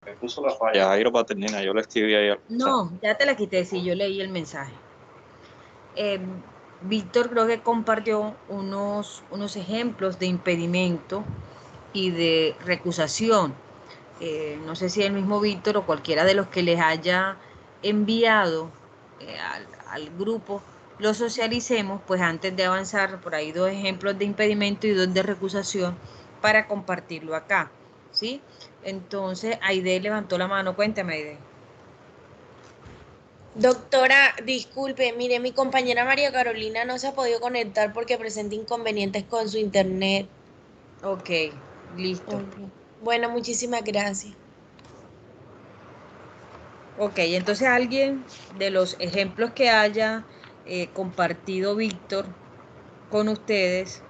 Me puso la falla, Jairo Paternina, yo le escribí ahí al mensaje. No, ya te la quité, sí, yo leí el mensaje. Eh, Víctor creo que compartió unos ejemplos de impedimento y de recusación. No sé si el mismo Víctor o cualquiera de los que les haya enviado al grupo lo socialicemos, pues antes de avanzar por ahí 2 ejemplos de impedimento y 2 de recusación para compartirlo acá, ¿sí? Entonces Aide levantó la mano, cuéntame Aide. Doctora, disculpe, mire, mi compañera María Carolina no se ha podido conectar porque presenta inconvenientes con su internet. Ok, listo. Ok. Bueno, muchísimas gracias. Ok, entonces alguien de los ejemplos que haya compartido Víctor con ustedes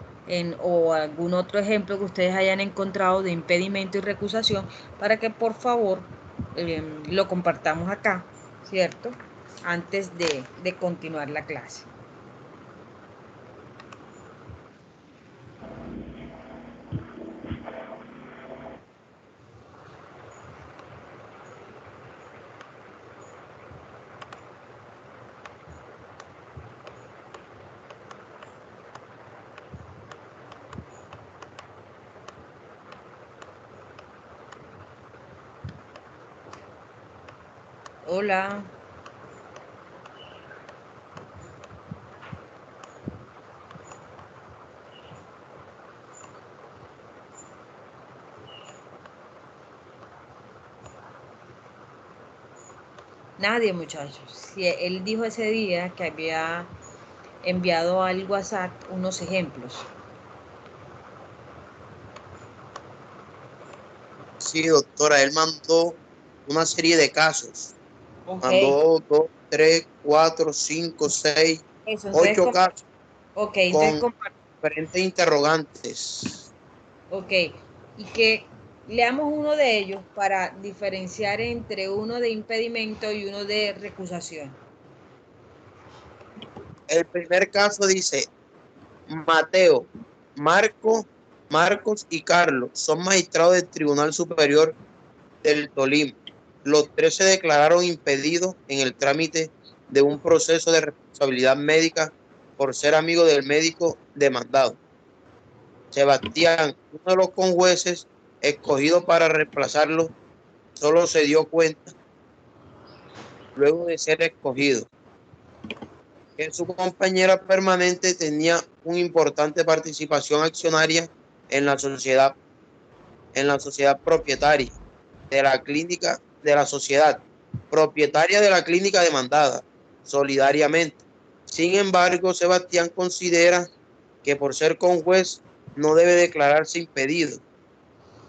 o algún otro ejemplo que ustedes hayan encontrado de impedimento y recusación para que por favor lo compartamos acá, ¿cierto? Antes de continuar la clase. Hola. Nadie, muchachos. Si él dijo ese día que había enviado al WhatsApp unos ejemplos. Sí, doctora, él mandó una serie de casos. Ok. Mandó 2, 3, 4, 5, 6, Eso, entonces, 8 casos ok, entonces con diferentes interrogantes. ok, y que leamos uno de ellos para diferenciar entre uno de impedimento y uno de recusación. El primer caso dice, Mateo, Marcos y Carlos son magistrados del Tribunal Superior del Tolima. Los tres se declararon impedidos en el trámite de un proceso de responsabilidad médica por ser amigo del médico demandado. Sebastián, uno de los conjueces escogido para reemplazarlo, solo se dio cuenta luego de ser escogido que su compañera permanente tenía una importante participación accionaria en la sociedad propietaria de la clínica de la sociedad propietaria de la clínica demandada solidariamente. Sin embargo, Sebastián considera que por ser conjuez no debe declararse impedido,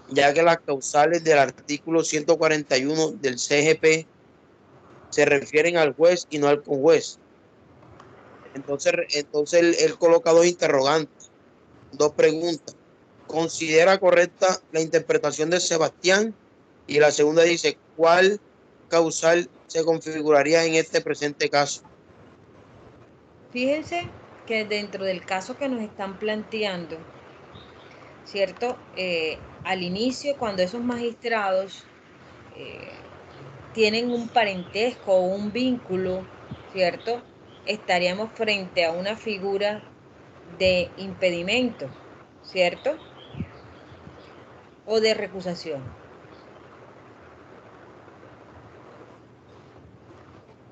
ya que las causales del artículo 141 del CGP se refieren al juez y no al conjuez. Entonces él coloca dos interrogantes, dos preguntas. ¿Considera correcta la interpretación de Sebastián? Y la segunda dice, ¿cuál causal se configuraría en este presente caso? Fíjense que dentro del caso que nos están planteando, ¿cierto? Al inicio, cuando esos magistrados eh, tienen un parentesco o un vínculo, ¿cierto? Estaríamos frente a una figura de impedimento, ¿cierto? O de recusación.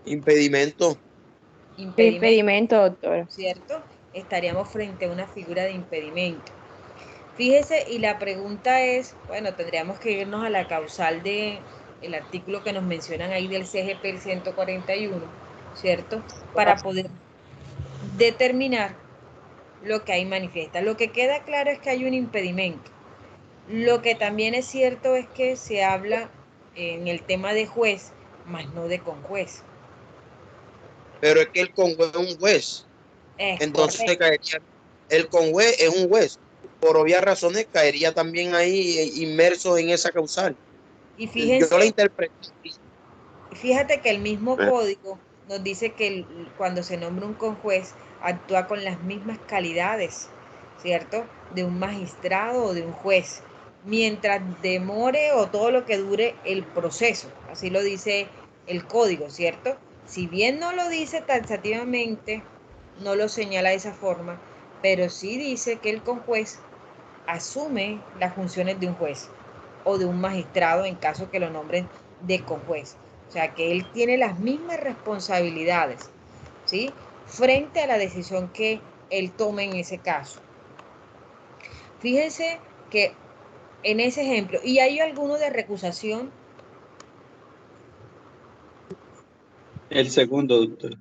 Impedimento. Impedimento, Doctora. ¿cierto? Estaríamos frente a una figura de impedimento. Fíjese, y la pregunta es, bueno, tendríamos que irnos a la causal de el artículo que nos mencionan ahí del CGP el 141, ¿cierto? Para poder determinar lo que ahí manifiesta. Lo que queda claro es que hay un impedimento. Lo que también es cierto es que se habla en el tema de juez, más no de conjuez. Pero es que el conjuez es un juez. Es Entonces correcto. caería, el conjuez es un juez. Por obvias razones caería también ahí inmerso en esa causal. Y Yo la fíjense, interpreto. fíjate que el mismo código nos dice que cuando se nombra un conjuez actúa con las mismas calidades, ¿cierto? De un magistrado o de un juez. mientras demore o todo lo que dure el proceso. Así lo dice el código, ¿cierto? Si bien no lo dice taxativamente, no lo señala de esa forma, pero sí dice que el conjuez asume las funciones de un juez o de un magistrado en caso que lo nombren de conjuez. O sea, que él tiene las mismas responsabilidades, ¿sí? Frente a la decisión que él tome en ese caso. Fíjense que en ese ejemplo, ¿y hay alguno de recusación? El segundo, doctor.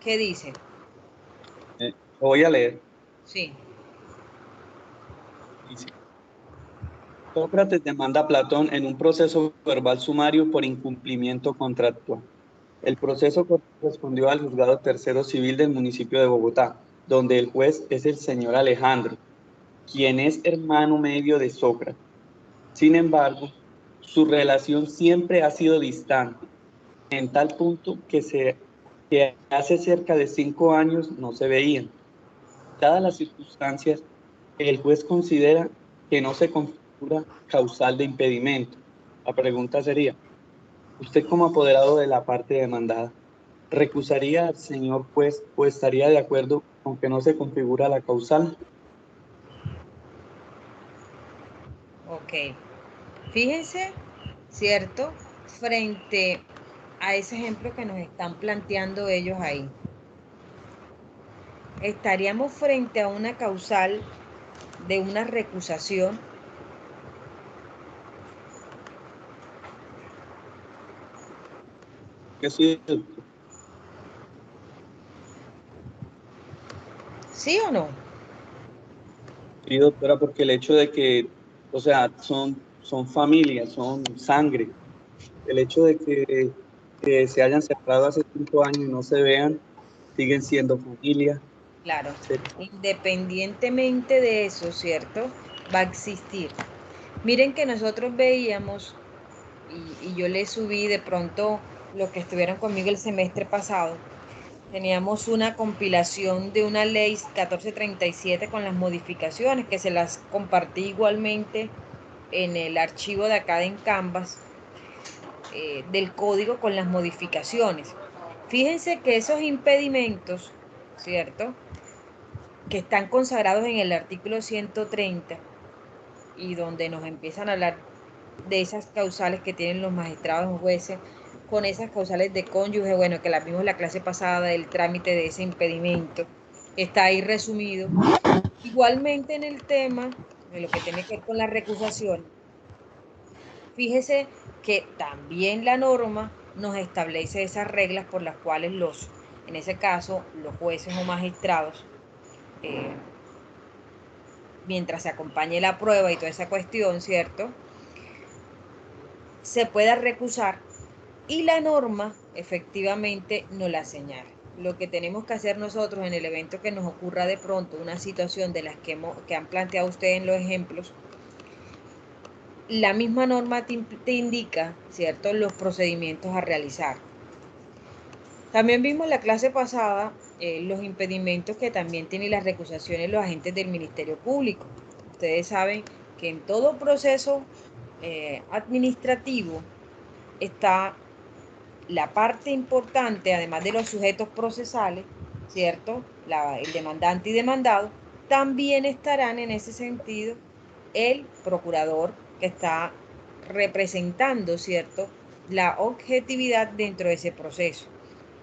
¿Qué dice? Lo voy a leer. Sí. Dice, Sócrates demanda a Platón en un proceso verbal sumario por incumplimiento contractual. El proceso correspondió al juzgado tercero civil del municipio de Bogotá, donde el juez es el señor Alejandro, quien es hermano medio de Sócrates. Sin embargo, su relación siempre ha sido distante, en tal punto que hace cerca de 5 años no se veían. Dadas las circunstancias, el juez considera que no se configura causal de impedimento. La pregunta sería, usted como apoderado de la parte demandada, ¿recusaría al señor juez o estaría de acuerdo con que no se configura la causal? Ok. Fíjense, ¿cierto? Frente a ese ejemplo que nos están planteando ellos ahí. Estaríamos frente a una causal de una recusación. Que sí, ¿Sí o no? sí, doctora, porque el hecho de que, o sea, son familias, son sangre. El hecho de que se hayan separado hace 5 años y no se vean, siguen siendo familia. Claro. Sí. Independientemente de eso, ¿cierto? Va a existir. Miren que nosotros veíamos, y yo les subí de pronto los que estuvieron conmigo el semestre pasado, teníamos una compilación de una ley 1437 con las modificaciones que se las compartí igualmente en el archivo de acá en Canvas, del código con las modificaciones. Fíjense que esos impedimentos, ¿cierto?, que están consagrados en el artículo 130 y donde nos empiezan a hablar de esas causales que tienen los magistrados y jueces, con esas causales de cónyuge, bueno, que las vimos en la clase pasada del trámite de ese impedimento, está ahí resumido. Igualmente en el tema de lo que tiene que ver con la recusación, fíjese que también la norma nos establece esas reglas por las cuales en ese caso, los jueces o magistrados, mientras se acompañe la prueba y toda esa cuestión, ¿cierto?, se pueda recusar y la norma efectivamente no la señala. Lo que tenemos que hacer nosotros en el evento que nos ocurra de pronto una situación de las que han planteado ustedes en los ejemplos, la misma norma te indica, ¿cierto?, los procedimientos a realizar. También vimos en la clase pasada los impedimentos que también tienen las recusaciones los agentes del Ministerio Público. Ustedes saben que en todo proceso administrativo está la parte importante, además de los sujetos procesales, ¿cierto?, el demandante y demandado, también estarán en ese sentido el procurador que está representando, ¿cierto?, la objetividad dentro de ese proceso.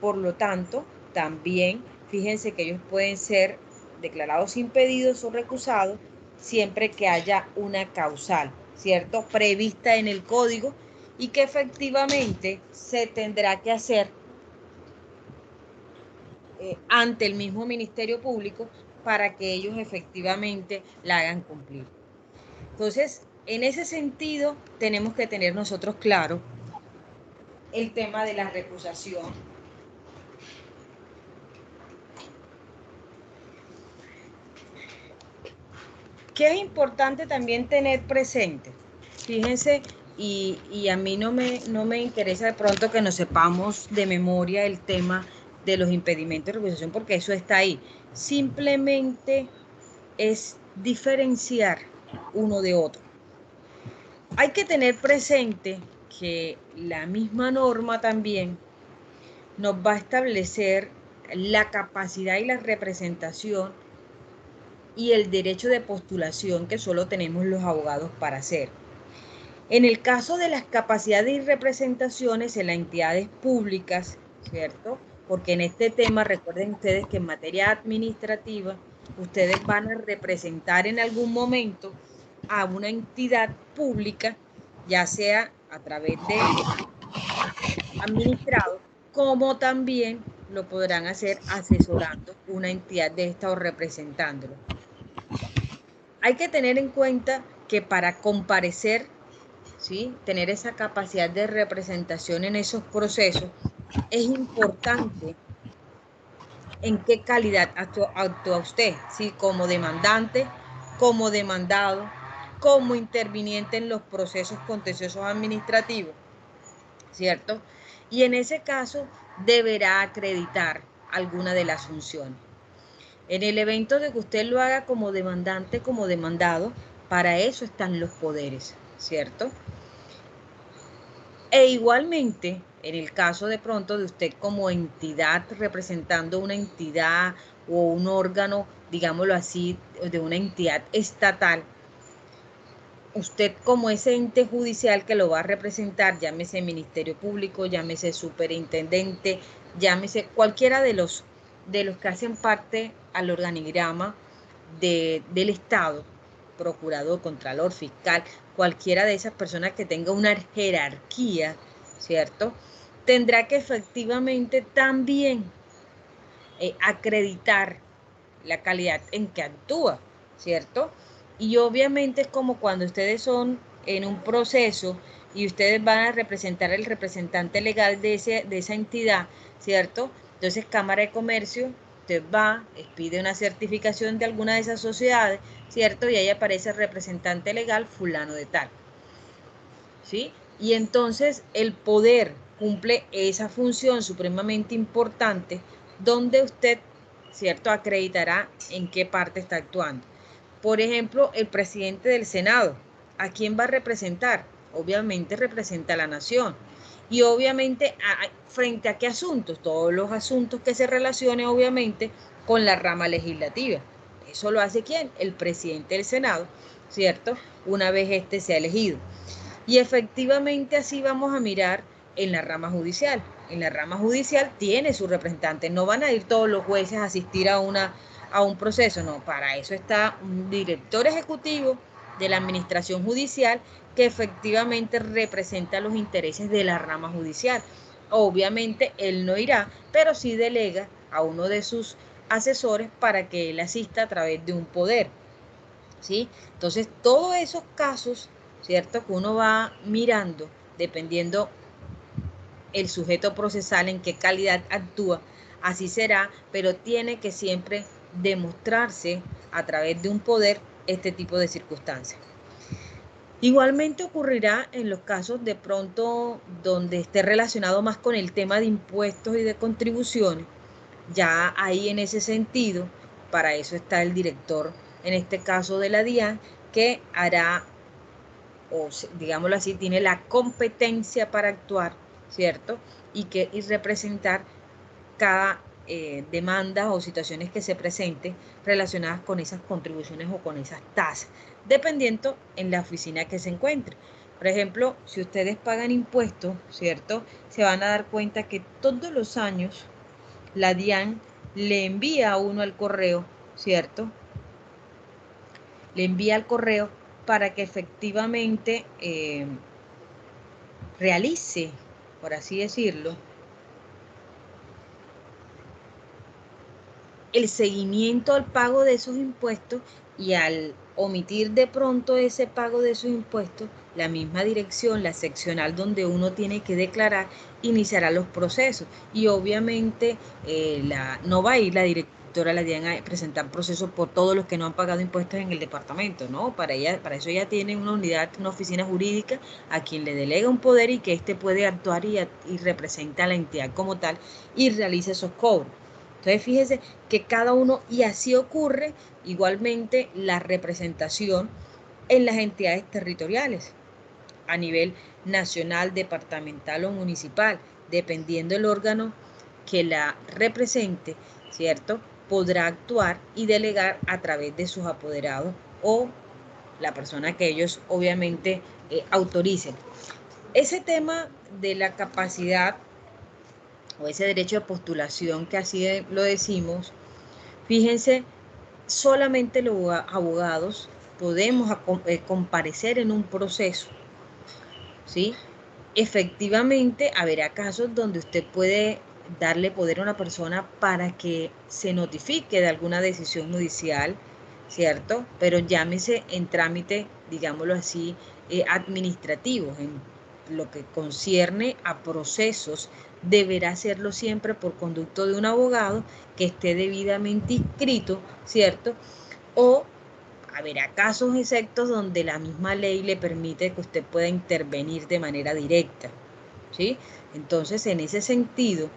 Por lo tanto, también fíjense que ellos pueden ser declarados impedidos o recusados siempre que haya una causal, ¿cierto?, prevista en el código y que efectivamente se tendrá que hacer ante el mismo Ministerio Público para que ellos efectivamente la hagan cumplir. Entonces, en ese sentido, tenemos que tener nosotros claro el tema de la recusación. ¿Qué es importante también tener presente? Fíjense, y a mí no me interesa de pronto que nos sepamos de memoria el tema de los impedimentos de recusación, porque eso está ahí. Simplemente es diferenciar uno de otro. Hay que tener presente que la misma norma también nos va a establecer la capacidad y la representación y el derecho de postulación que solo tenemos los abogados para hacer. En el caso de las capacidades y representaciones en las entidades públicas, ¿cierto? Porque en este tema, recuerden ustedes que en materia administrativa, ustedes van a representar en algún momento a una entidad pública, ya sea a través de administrado, como también lo podrán hacer asesorando una entidad de esta o representándolo. Hay que tener en cuenta que para comparecer, ¿sí?, tener esa capacidad de representación en esos procesos, es importante en qué calidad actúa usted, ¿sí?, como demandante, como demandado, como interviniente en los procesos contenciosos administrativos, ¿cierto? Y en ese caso deberá acreditar alguna de las funciones. En el evento de que usted lo haga como demandante, como demandado, para eso están los poderes, ¿cierto? E igualmente, en el caso de pronto de usted como entidad representando una entidad o un órgano, digámoslo así, de una entidad estatal, usted como ese ente judicial que lo va a representar, llámese Ministerio Público, llámese Superintendente, llámese cualquiera de los que hacen parte al organigrama del Estado, procurador, contralor, fiscal, cualquiera de esas personas que tenga una jerarquía, ¿cierto?, tendrá que efectivamente también acreditar la calidad en que actúa, ¿cierto? Y obviamente es como cuando ustedes son en un proceso y ustedes van a representar al representante legal de esa entidad, ¿cierto? Entonces, Cámara de Comercio, usted va, pide una certificación de alguna de esas sociedades, ¿cierto? Y ahí aparece el representante legal fulano de tal, ¿sí? Y entonces el poder cumple esa función supremamente importante donde usted, ¿cierto?, acreditará en qué parte está actuando. Por ejemplo, el presidente del Senado, ¿a quién va a representar? Obviamente representa a la nación. Y obviamente, ¿frente a qué asuntos? Todos los asuntos que se relacionen, obviamente, con la rama legislativa. ¿Eso lo hace quién? El presidente del Senado, ¿cierto?, una vez este sea elegido. Y efectivamente así vamos a mirar en la rama judicial. En la rama judicial tiene su representante. No van a ir todos los jueces a asistir a un proceso. No, para eso está un director ejecutivo de la administración judicial que efectivamente representa los intereses de la rama judicial. Obviamente él no irá, pero sí delega a uno de sus asesores para que él asista a través de un poder, ¿sí? Entonces, todos esos casos, ¿cierto?, que uno va mirando, dependiendo el sujeto procesal, en qué calidad actúa, así será, pero tiene que siempre demostrarse a través de un poder este tipo de circunstancias. Igualmente ocurrirá en los casos de pronto donde esté relacionado más con el tema de impuestos y de contribuciones. Ya ahí en ese sentido, para eso está el director, en este caso de la DIAN, que hará, o digámoslo así, tiene la competencia para actuar, ¿cierto? Y representar cada demanda o situaciones que se presenten relacionadas con esas contribuciones o con esas tasas, dependiendo en la oficina que se encuentre. Por ejemplo, si ustedes pagan impuestos, ¿cierto?, se van a dar cuenta que todos los años la DIAN le envía a uno al correo, ¿cierto? Le envía al correo para que efectivamente realice, por así decirlo, el seguimiento al pago de esos impuestos, y al omitir de pronto ese pago de esos impuestos, la misma dirección, la seccional donde uno tiene que declarar, iniciará los procesos. Y obviamente no va a ir la directora, la DIAN, a presentar procesos por todos los que no han pagado impuestos en el departamento, ¿no? Para eso ella tiene una unidad, una oficina jurídica a quien le delega un poder y que éste puede actuar y representa a la entidad como tal y realiza esos cobros. Entonces, fíjese que cada uno, y así ocurre igualmente la representación en las entidades territoriales. a nivel nacional, departamental o municipal, dependiendo del órgano que la represente, ¿cierto? Podrá actuar y delegar a través de sus apoderados o la persona que ellos obviamente autoricen. Ese tema de la capacidad o ese derecho de postulación, que así lo decimos, fíjense, solamente los abogados podemos comparecer en un proceso, ¿sí? Efectivamente, habrá casos donde usted puede darle poder a una persona para que se notifique de alguna decisión judicial, ¿cierto? Pero llámese en trámite, digámoslo así, administrativos, en lo que concierne a procesos, deberá hacerlo siempre por conducto de un abogado que esté debidamente inscrito, ¿cierto? O habrá casos exceptos donde la misma ley le permite que usted pueda intervenir de manera directa, ¿sí? Entonces, en ese sentido,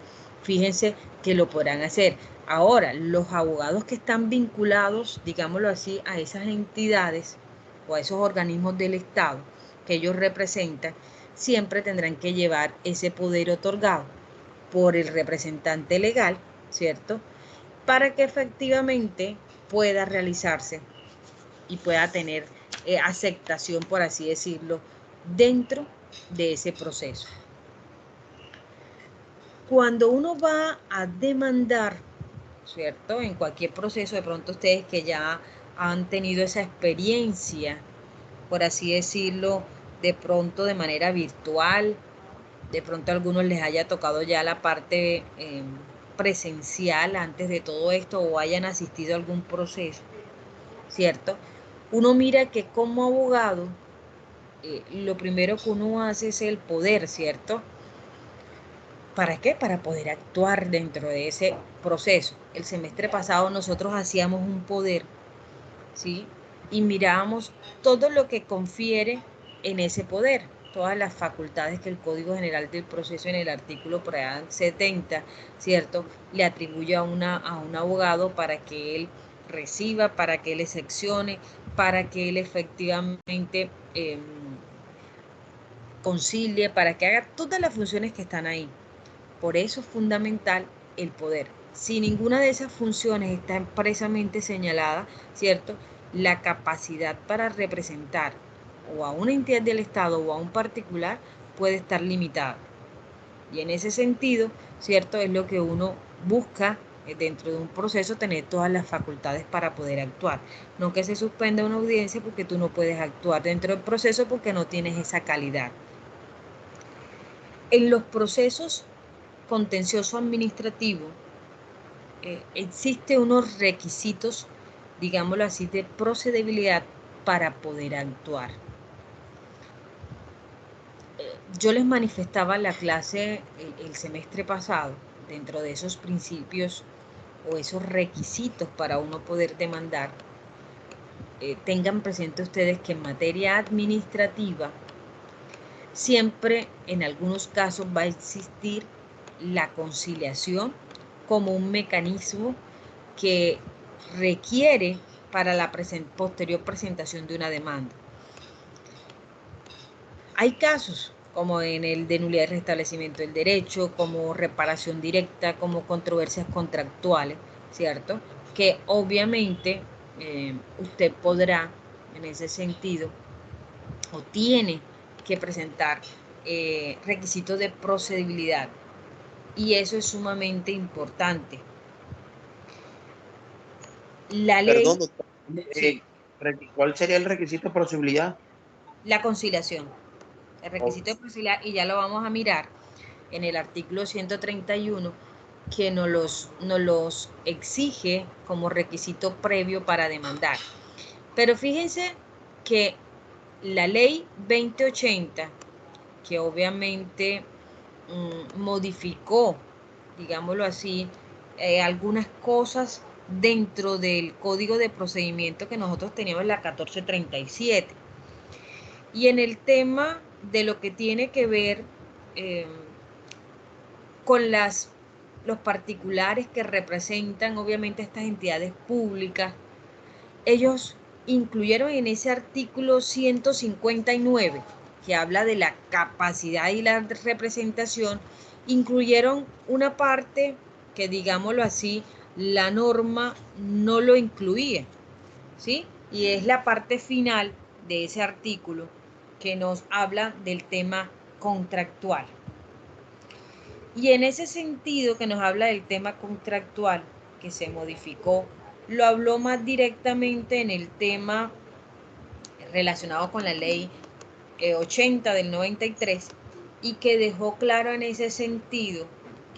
fíjense que lo podrán hacer. Ahora, los abogados que están vinculados, digámoslo así, a esas entidades o a esos organismos del Estado que ellos representan, siempre tendrán que llevar ese poder otorgado por el representante legal, ¿cierto? Para que efectivamente pueda realizarse y pueda tener aceptación, por así decirlo, dentro de ese proceso. Cuando uno va a demandar, ¿cierto? En cualquier proceso, de pronto ustedes que ya han tenido esa experiencia, por así decirlo, de pronto de manera virtual, de pronto a algunos les haya tocado ya la parte presencial antes de todo esto o hayan asistido a algún proceso, ¿cierto? Uno mira que como abogado, lo primero que uno hace es el poder, ¿cierto? ¿Para qué? Para poder actuar dentro de ese proceso. El semestre pasado nosotros hacíamos un poder, ¿sí? Y mirábamos todo lo que confiere en ese poder, todas las facultades que el Código General del Proceso en el artículo 70, ¿cierto? Le atribuye a un abogado para que él reciba, para que él seccione, para que él efectivamente concilie, para que haga todas las funciones que están ahí. Por eso es fundamental el poder. Si ninguna de esas funciones está expresamente señalada, ¿cierto? La capacidad para representar o a una entidad del Estado o a un particular puede estar limitada. Y en ese sentido, ¿cierto? Es lo que uno busca dentro de un proceso, tener todas las facultades para poder actuar. No que se suspenda una audiencia porque tú no puedes actuar dentro del proceso porque no tienes esa calidad. En los procesos contencioso administrativo existe unos requisitos, digámoslo así, de procedibilidad para poder actuar. Yo les manifestaba en la clase el semestre pasado, dentro de esos principios o esos requisitos para uno poder demandar, tengan presente ustedes que en materia administrativa siempre en algunos casos va a existir la conciliación como un mecanismo que requiere para la posterior presentación de una demanda. Hay casos como en el de nulidad y restablecimiento del derecho, como reparación directa, como controversias contractuales, ¿cierto? Que obviamente usted podrá, en ese sentido, o tiene que presentar requisitos de procedibilidad. Y eso es sumamente importante. La ley... Perdón, doctor. Sí. ¿Cuál sería el requisito de procedibilidad? La conciliación. El requisito de procedibilidad, y ya lo vamos a mirar en el artículo 131, que nos los exige como requisito previo para demandar. Pero fíjense que la ley 2080, que obviamente modificó, digámoslo así, algunas cosas dentro del código de procedimiento que nosotros teníamos en la 1437. Y en el tema de lo que tiene que ver con los particulares que representan obviamente estas entidades públicas, ellos incluyeron en ese artículo 159 que habla de la capacidad y la representación, incluyeron una parte que, digámoslo así, la norma no lo incluía, ¿sí? Y es la parte final de ese artículo que nos habla del tema contractual. Y en ese sentido que nos habla del tema contractual que se modificó, lo habló más directamente en el tema relacionado con la ley 80 del 93 y que dejó claro en ese sentido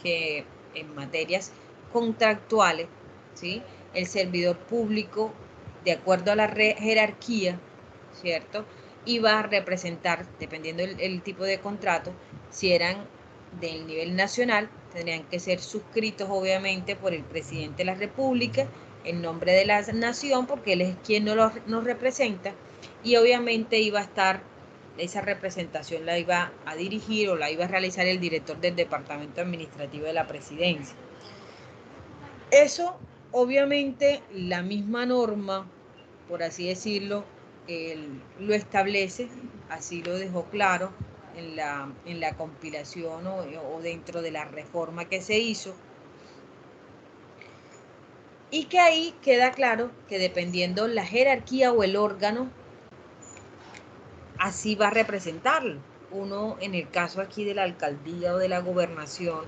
que en materias contractuales, ¿sí?, el servidor público, de acuerdo a la jerarquía, ¿cierto?, iba a representar, dependiendo el tipo de contrato, si eran del nivel nacional, tendrían que ser suscritos obviamente por el presidente de la República en nombre de la nación, porque él es quien nos representa, y obviamente iba a estar, esa representación la iba a dirigir o la iba a realizar el director del Departamento Administrativo de la Presidencia. Eso, obviamente, la misma norma, por así decirlo, lo establece, así lo dejó claro en la compilación o dentro de la reforma que se hizo, y que ahí queda claro que dependiendo la jerarquía o el órgano, así va a representarlo. Uno, en el caso aquí de la alcaldía o de la gobernación,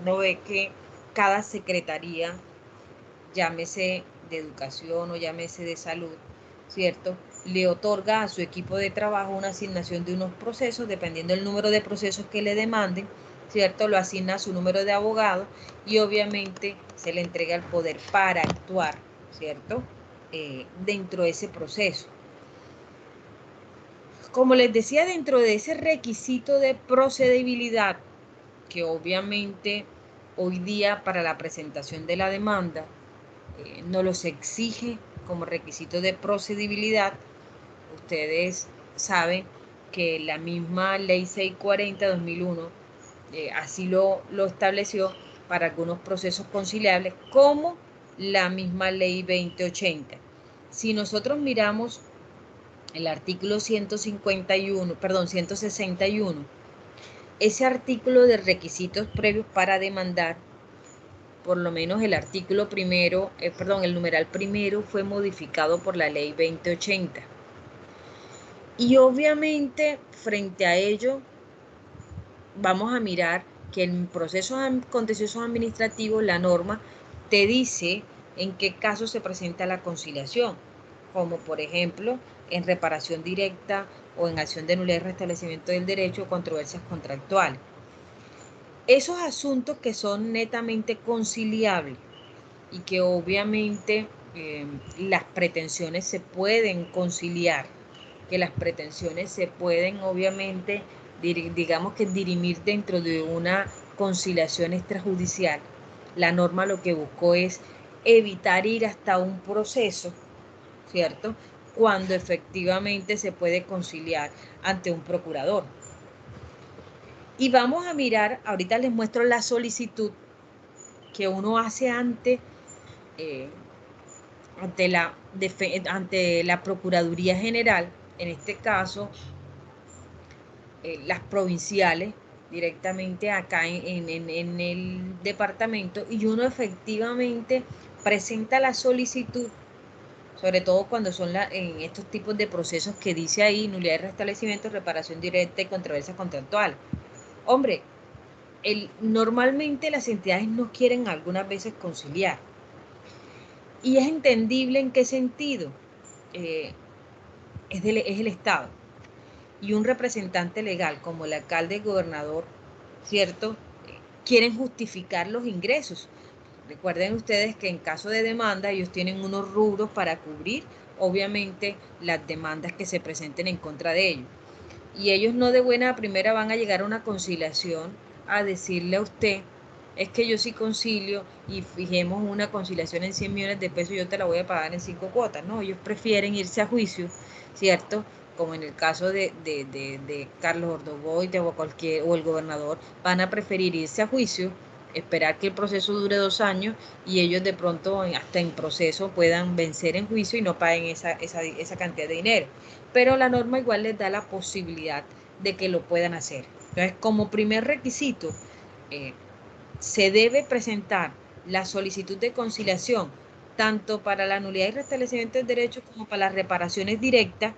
uno ve que cada secretaría, llámese de educación o llámese de salud, ¿cierto?, le otorga a su equipo de trabajo una asignación de unos procesos, dependiendo del número de procesos que le demanden, ¿cierto?, lo asigna a su número de abogado y obviamente se le entrega el poder para actuar, ¿cierto?, dentro de ese proceso. Como les decía, dentro de ese requisito de procedibilidad, que obviamente hoy día para la presentación de la demanda nos los exige como requisito de procedibilidad, ustedes saben que la misma ley 640-2001 así lo estableció para algunos procesos conciliables, como la misma ley 2080. Si nosotros miramos el artículo 161, ese artículo de requisitos previos para demandar, por lo menos el artículo primero, el numeral primero fue modificado por la ley 2080. Y obviamente frente a ello vamos a mirar que en procesos contenciosos administrativos la norma te dice en qué caso se presenta la conciliación, como por ejemplo en reparación directa o en acción de nulidad y restablecimiento del derecho o controversias contractuales. Esos asuntos que son netamente conciliables y que obviamente las pretensiones se pueden conciliar, que las pretensiones se pueden obviamente, digamos que dirimir dentro de una conciliación extrajudicial. La norma lo que buscó es evitar ir hasta un proceso, ¿cierto?, cuando efectivamente se puede conciliar ante un procurador. Y vamos a mirar, ahorita les muestro la solicitud que uno hace ante la Procuraduría General, en este caso las provinciales, directamente acá en el departamento, y uno efectivamente presenta la solicitud, sobre todo cuando son en estos tipos de procesos que dice ahí, nulidad de restablecimiento, reparación directa y controversias contractuales. Hombre, normalmente las entidades no quieren algunas veces conciliar. Y es entendible en qué sentido. Es el Estado. Y un representante legal como el alcalde, el gobernador, ¿cierto?, quieren justificar los ingresos. Recuerden ustedes que en caso de demanda ellos tienen unos rubros para cubrir, obviamente, las demandas que se presenten en contra de ellos. Y ellos no de buena primera van a llegar a una conciliación a decirle a usted, es que yo sí concilio y fijemos una conciliación en 100 millones de pesos, yo te la voy a pagar en 5 cuotas. No, ellos prefieren irse a juicio, ¿cierto?, como en el caso de Carlos Ordogoite o el gobernador, van a preferir irse a juicio, esperar que el proceso dure 2 años y ellos de pronto hasta en proceso puedan vencer en juicio y no paguen esa cantidad de dinero. Pero la norma igual les da la posibilidad de que lo puedan hacer. Entonces, como primer requisito, se debe presentar la solicitud de conciliación tanto para la nulidad y restablecimiento del derecho como para las reparaciones directas,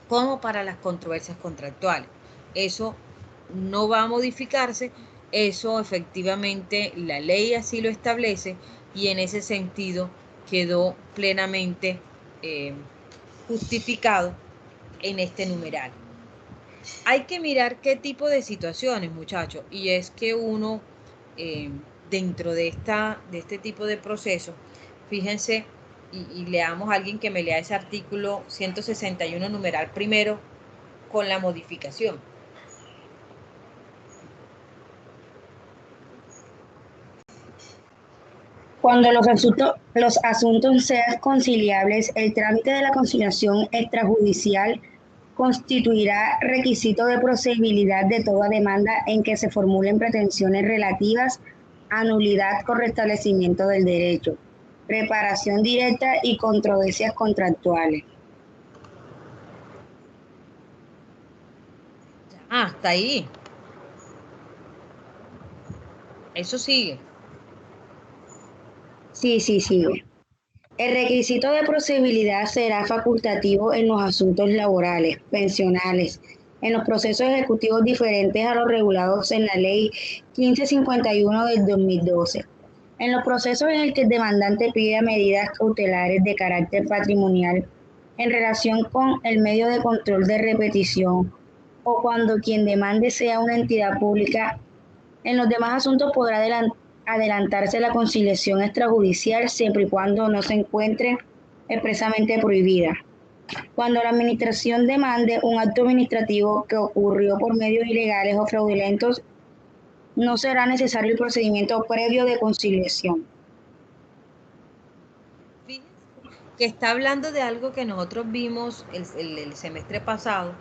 como para las controversias contractuales. Eso no va a modificarse, eso efectivamente la ley así lo establece y en ese sentido quedó plenamente justificado en este numeral. Hay que mirar qué tipo de situaciones, muchachos, y es que uno dentro de este tipo de procesos, fíjense, y leamos a alguien que me lea ese artículo 161 numeral primero con la modificación. Cuando los asuntos sean conciliables, el trámite de la conciliación extrajudicial constituirá requisito de procedibilidad de toda demanda en que se formulen pretensiones relativas a nulidad con restablecimiento del derecho, reparación directa y controversias contractuales. Hasta ahí. Eso sigue. Sí, sigue. El requisito de procedibilidad será facultativo en los asuntos laborales, pensionales, en los procesos ejecutivos diferentes a los regulados en la Ley 1551 del 2012, en los procesos en el que el demandante pida medidas cautelares de carácter patrimonial en relación con el medio de control de repetición o cuando quien demande sea una entidad pública. En los demás asuntos podrá adelantarse la conciliación extrajudicial siempre y cuando no se encuentre expresamente prohibida. Cuando la administración demande un acto administrativo que ocurrió por medios ilegales o fraudulentos, no será necesario el procedimiento previo de conciliación. Fíjense que está hablando de algo que nosotros vimos el semestre pasado,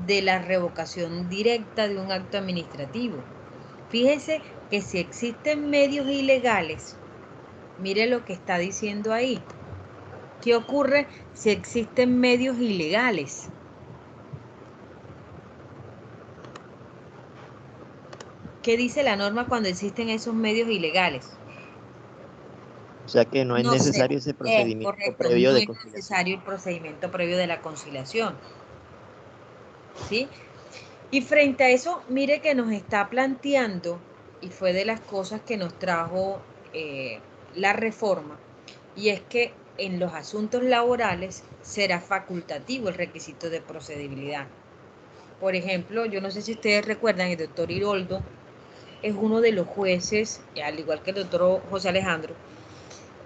de la revocación directa de un acto administrativo. Fíjense que si existen medios ilegales, mire lo que está diciendo ahí. ¿Qué ocurre si existen medios ilegales? ¿Qué dice la norma cuando existen esos medios ilegales? O sea que no es necesario ese procedimiento previo de conciliación. No es necesario el procedimiento previo de la conciliación. ¿Sí? Y frente a eso, mire que nos está planteando, y fue de las cosas que nos trajo la reforma, y es que en los asuntos laborales será facultativo el requisito de procedibilidad. Por ejemplo, yo no sé si ustedes recuerdan, el doctor Iroldo es uno de los jueces, al igual que el doctor José Alejandro,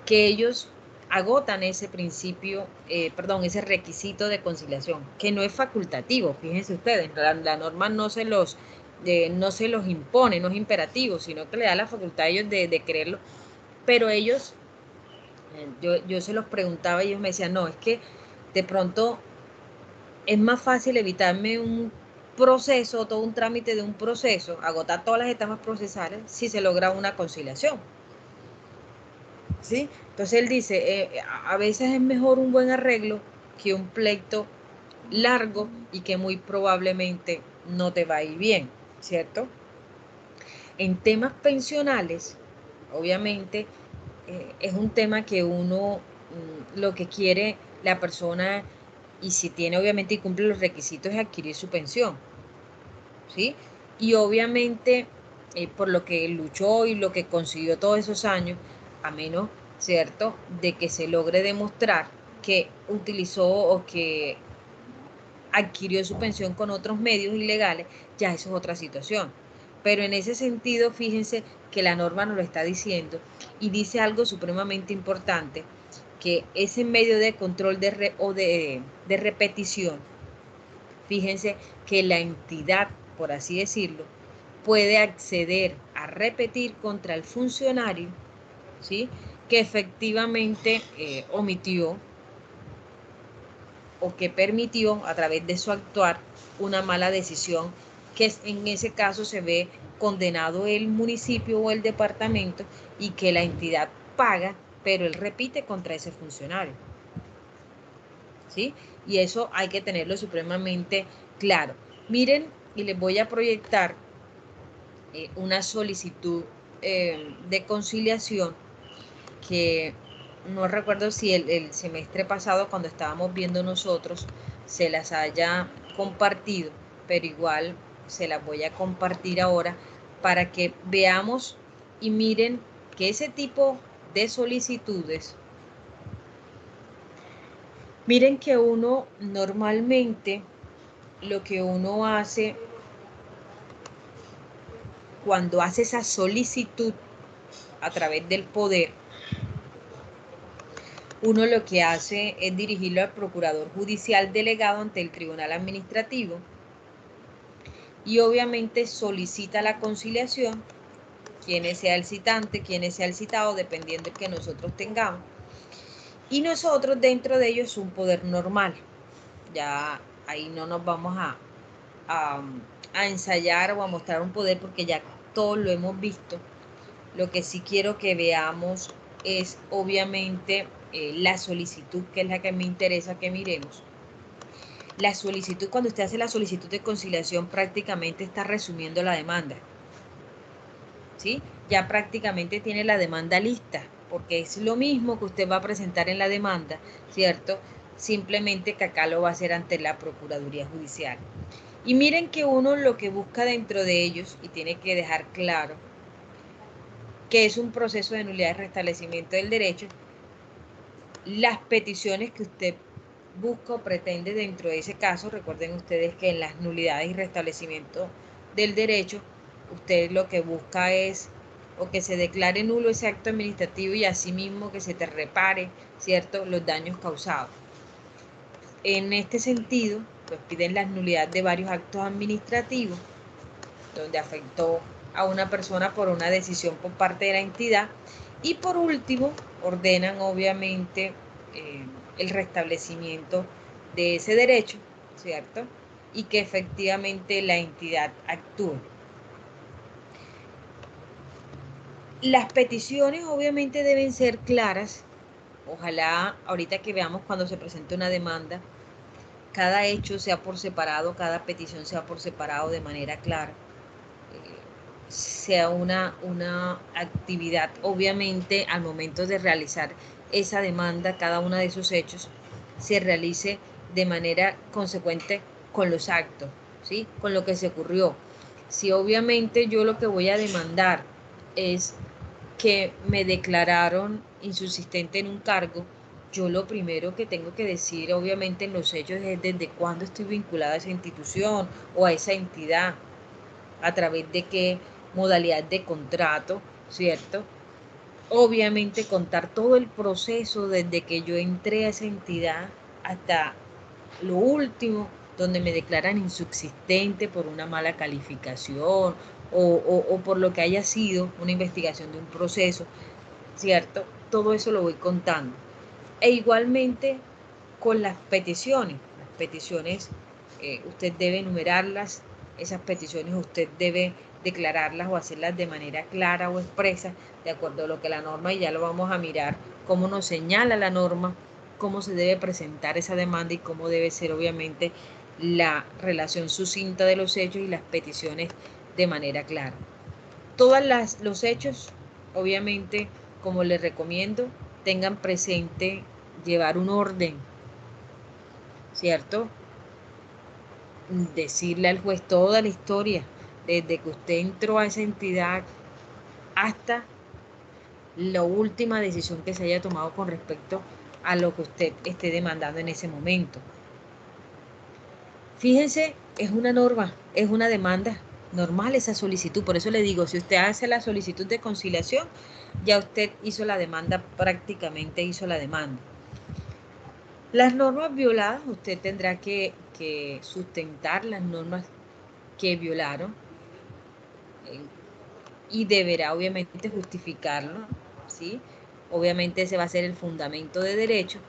que ellos agotan ese principio, ese requisito de conciliación, que no es facultativo, fíjense ustedes, la norma no se los impone, no es imperativo, sino que le da la facultad a ellos de creerlo, pero ellos, yo se los preguntaba y ellos me decían, no, es que de pronto es más fácil evitarme un proceso, todo un trámite de un proceso, agotar todas las etapas procesales si se logra una conciliación. ¿Sí? Entonces él dice, a veces es mejor un buen arreglo que un pleito largo y que muy probablemente no te va a ir bien, ¿cierto? En temas pensionales, obviamente, es un tema que uno, lo que quiere la persona, y si tiene obviamente y cumple los requisitos, es adquirir su pensión, ¿sí? Y obviamente, por lo que luchó y lo que consiguió todos esos años, a menos, ¿cierto?, de que se logre demostrar que utilizó o que adquirió su pensión con otros medios ilegales, ya eso es otra situación. Pero en ese sentido, fíjense que la norma nos lo está diciendo y dice algo supremamente importante, que ese medio de control de repetición, fíjense que la entidad, por así decirlo, puede acceder a repetir contra el funcionario, ¿sí?, que efectivamente omitió o que permitió a través de su actuar una mala decisión, que en ese caso se ve condenado el municipio o el departamento y que la entidad paga, pero él repite contra ese funcionario. ¿Sí? Y eso hay que tenerlo supremamente claro. Miren, y les voy a proyectar una solicitud de conciliación que no recuerdo si el semestre pasado, cuando estábamos viendo nosotros, se las haya compartido, pero igual se las voy a compartir ahora para que veamos y miren que ese tipo de solicitudes, miren que uno normalmente lo que uno hace cuando hace esa solicitud a través del poder, uno lo que hace es dirigirlo al procurador judicial delegado ante el tribunal administrativo y obviamente solicita la conciliación, quien sea el citante, quien sea el citado, dependiendo del que nosotros tengamos. Y nosotros dentro de ellos un poder normal. Ya ahí no nos vamos a ensayar o a mostrar un poder porque ya todos lo hemos visto. Lo que sí quiero que veamos es obviamente la solicitud, que es la que me interesa que miremos. La solicitud, cuando usted hace la solicitud de conciliación, prácticamente está resumiendo la demanda, ¿sí? Ya prácticamente tiene la demanda lista, porque es lo mismo que usted va a presentar en la demanda, ¿cierto? Simplemente que acá lo va a hacer ante la Procuraduría Judicial. Y miren que uno lo que busca dentro de ellos, y tiene que dejar claro, que es un proceso de nulidad y restablecimiento del derecho, las peticiones que usted busca o pretende dentro de ese caso. Recuerden ustedes que en las nulidades y restablecimiento del derecho, usted lo que busca es o que se declare nulo ese acto administrativo y asimismo que se te repare, ¿cierto?, los daños causados. En este sentido, pues piden las nulidades de varios actos administrativos donde afectó a una persona por una decisión por parte de la entidad. Y por último, ordenan obviamente el restablecimiento de ese derecho, ¿cierto? Y que efectivamente la entidad actúe. Las peticiones obviamente deben ser claras. Ojalá ahorita que veamos cuando se presente una demanda, cada hecho sea por separado, cada petición sea por separado de manera clara. Sea una actividad, obviamente al momento de realizar esa demanda, cada uno de esos hechos se realice de manera consecuente con los actos, ¿sí? Con lo que se ocurrió. Si obviamente yo lo que voy a demandar es que me declararon insubsistente en un cargo, yo lo primero que tengo que decir obviamente en los hechos es desde cuándo estoy vinculada a esa institución o a esa entidad, a través de qué modalidad de contrato, ¿cierto? Obviamente contar todo el proceso desde que yo entré a esa entidad hasta lo último, donde me declaran insubsistente por una mala calificación o por lo que haya sido una investigación de un proceso, ¿cierto? Todo eso lo voy contando. E igualmente con las peticiones. Las peticiones usted debe enumerarlas, esas peticiones usted debe declararlas o hacerlas de manera clara o expresa, de acuerdo a lo que la norma, y ya lo vamos a mirar, cómo nos señala la norma, cómo se debe presentar esa demanda y cómo debe ser obviamente la relación sucinta de los hechos y las peticiones de manera clara. Todos los hechos, obviamente, como les recomiendo, tengan presente llevar un orden, ¿cierto? Decirle al juez toda la historia, desde que usted entró a esa entidad hasta la última decisión que se haya tomado con respecto a lo que usted esté demandando en ese momento. Fíjense, es una norma, es una demanda normal esa solicitud. Por eso le digo, si usted hace la solicitud de conciliación, ya usted hizo la demanda, prácticamente hizo la demanda. Las normas violadas, usted tendrá que sustentar las normas que violaron y deberá obviamente justificarlo, ¿sí? Obviamente ese va a ser el fundamento de derecho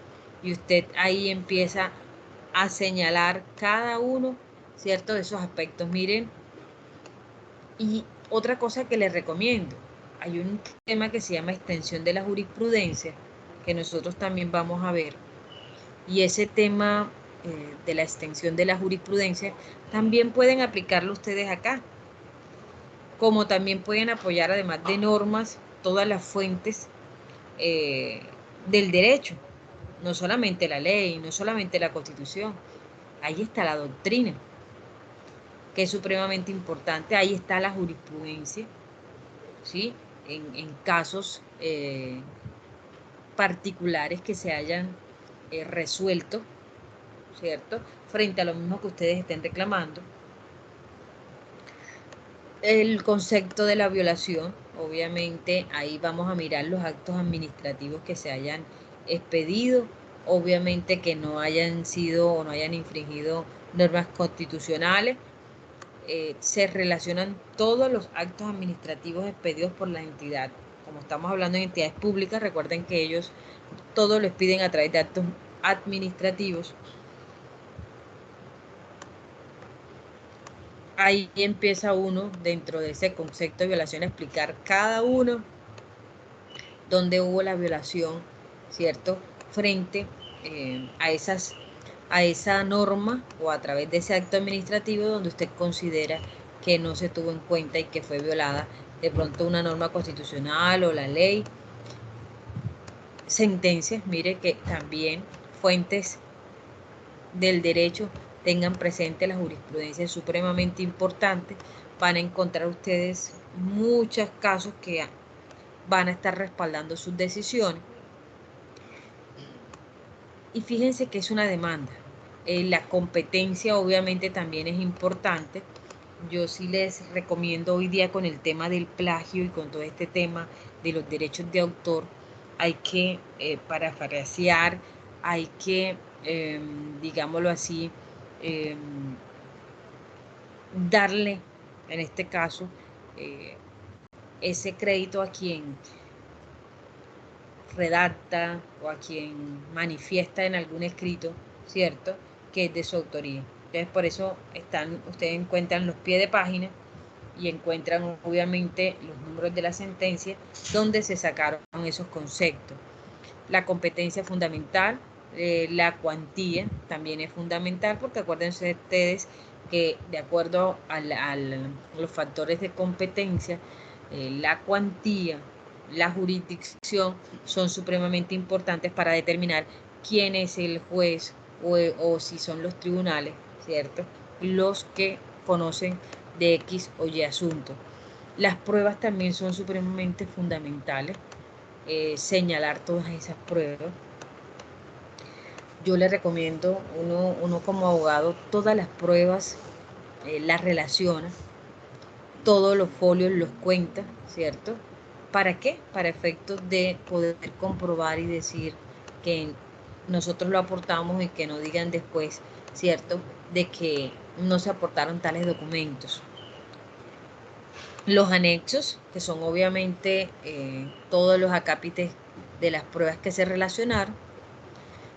y usted ahí empieza a señalar cada uno, ¿cierto?, de esos aspectos. Miren, y otra cosa que les recomiendo, hay un tema que se llama extensión de la jurisprudencia, que nosotros también vamos a ver, y ese tema de la extensión de la jurisprudencia, también pueden aplicarlo ustedes acá. Como también pueden apoyar, además de normas, todas las fuentes del derecho, no solamente la ley, no solamente la Constitución. Ahí está la doctrina, que es supremamente importante. Ahí está la jurisprudencia, ¿sí? En casos particulares que se hayan resuelto, ¿cierto? Frente a lo mismo que ustedes estén reclamando. El concepto de la violación, obviamente ahí vamos a mirar los actos administrativos que se hayan expedido, obviamente que no hayan sido o no hayan infringido normas constitucionales. Se relacionan todos los actos administrativos expedidos por la entidad. Como estamos hablando de entidades públicas, recuerden que ellos todo lo expiden a través de actos administrativos. Ahí empieza uno, dentro de ese concepto de violación, a explicar cada uno donde hubo la violación, ¿cierto? Frente a esa norma o a través de ese acto administrativo donde usted considera que no se tuvo en cuenta y que fue violada de pronto una norma constitucional o la ley. Sentencias, mire que también fuentes del derecho tengan presente la jurisprudencia, es supremamente importante. Van a encontrar ustedes muchos casos que van a estar respaldando sus decisiones. Y fíjense que es una demanda. La competencia obviamente también es importante. Yo sí les recomiendo hoy día, con el tema del plagio y con todo este tema de los derechos de autor, hay que parafrasear, hay que, digámoslo así, darle, en este caso, ese crédito a quien redacta o a quien manifiesta en algún escrito, ¿cierto?, que es de su autoría. Entonces, por eso ustedes encuentran los pies de página y encuentran obviamente los números de la sentencia donde se sacaron esos conceptos. La competencia fundamental, la cuantía también es fundamental, porque acuérdense ustedes que de acuerdo a los factores de competencia, la cuantía, la jurisdicción son supremamente importantes para determinar quién es el juez o si son los tribunales, ¿cierto?, los que conocen de X o Y asunto. Las pruebas también son supremamente fundamentales, señalar todas esas pruebas. Yo le recomiendo, uno como abogado, todas las pruebas las relaciona, todos los folios los cuenta, ¿cierto? ¿Para qué? Para efectos de poder comprobar y decir que nosotros lo aportamos y que no digan después, ¿cierto?, de que no se aportaron tales documentos. Los anexos, que son obviamente todos los acápites de las pruebas que se relacionaron,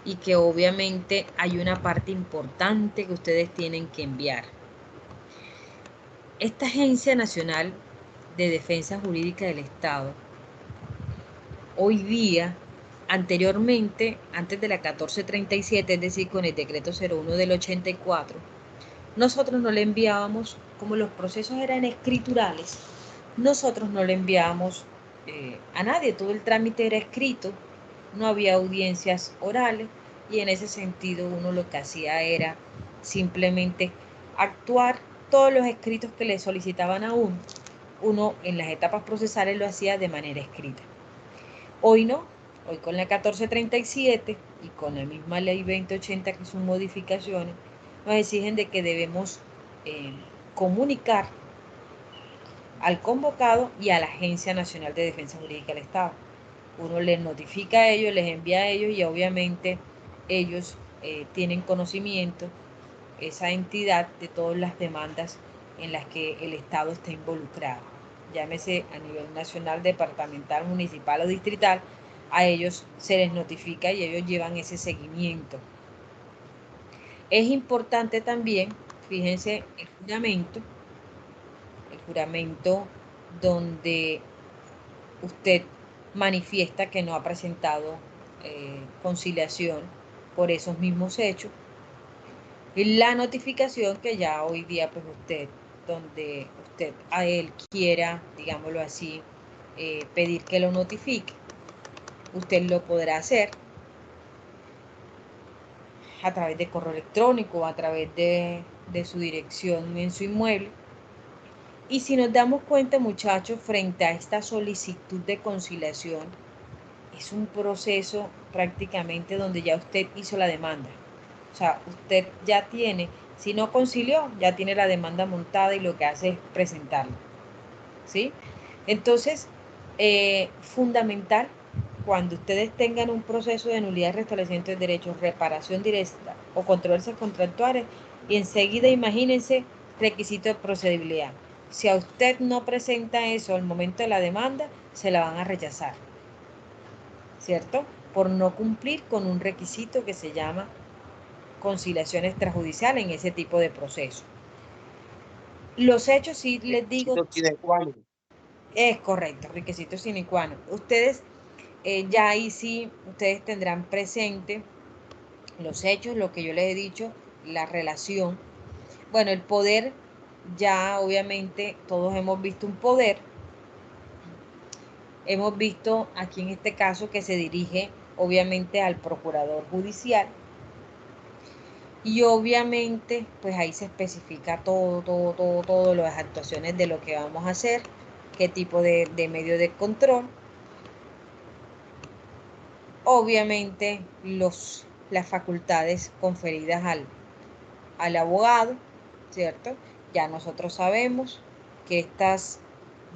y que obviamente hay una parte importante que ustedes tienen que enviar. Esta Agencia Nacional de Defensa Jurídica del Estado, hoy día, anteriormente, antes de la 1437, es decir, con el decreto 01 del 84, nosotros no le enviábamos, como los procesos eran escriturales, nosotros no le enviábamos a nadie, todo el trámite era escrito, no había audiencias orales, y en ese sentido uno lo que hacía era simplemente actuar todos los escritos que le solicitaban a uno en las etapas procesales lo hacía de manera escrita. Hoy no, hoy con la 1437 y con la misma ley 2080, que son modificaciones, nos exigen de que debemos comunicar al convocado y a la Agencia Nacional de Defensa Jurídica del Estado. Uno les notifica a ellos, les envía a ellos, y obviamente ellos tienen conocimiento, esa entidad, de todas las demandas en las que el Estado está involucrado, llámese a nivel nacional, departamental, municipal o distrital. A ellos se les notifica y ellos llevan ese seguimiento. Es importante también, fíjense, el juramento donde usted manifiesta que no ha presentado conciliación por esos mismos hechos, Y la notificación que ya hoy día, pues donde usted a él quiera, digámoslo así, pedir que lo notifique, usted lo podrá hacer a través de correo electrónico o a través de su dirección en su inmueble. Y si nos damos cuenta, muchachos, frente a esta solicitud de conciliación, es un proceso prácticamente donde ya usted hizo la demanda. O sea, usted ya tiene, si no concilió, ya tiene la demanda montada y lo que hace es presentarla. ¿Sí? Entonces, fundamental, cuando ustedes tengan un proceso de nulidad y restablecimiento de derechos, reparación directa o controversias contractuales, y enseguida imagínense requisito de procedibilidad. Si a usted no presenta eso al momento de la demanda, se la van a rechazar, ¿cierto? Por no cumplir con un requisito que se llama conciliación extrajudicial en ese tipo de proceso. Los hechos, sí les digo, es correcto, requisito sine qua non. Ustedes ya ahí sí, ustedes tendrán presente los hechos, lo que yo les he dicho, la relación. Bueno, el poder, ya obviamente todos hemos visto un poder. Hemos visto aquí en este caso que se dirige obviamente al procurador judicial. Y obviamente, pues ahí se especifica todo, las actuaciones de lo que vamos a hacer, qué tipo de medio de control. Obviamente, las facultades conferidas al abogado, ¿cierto? Ya nosotros sabemos que estas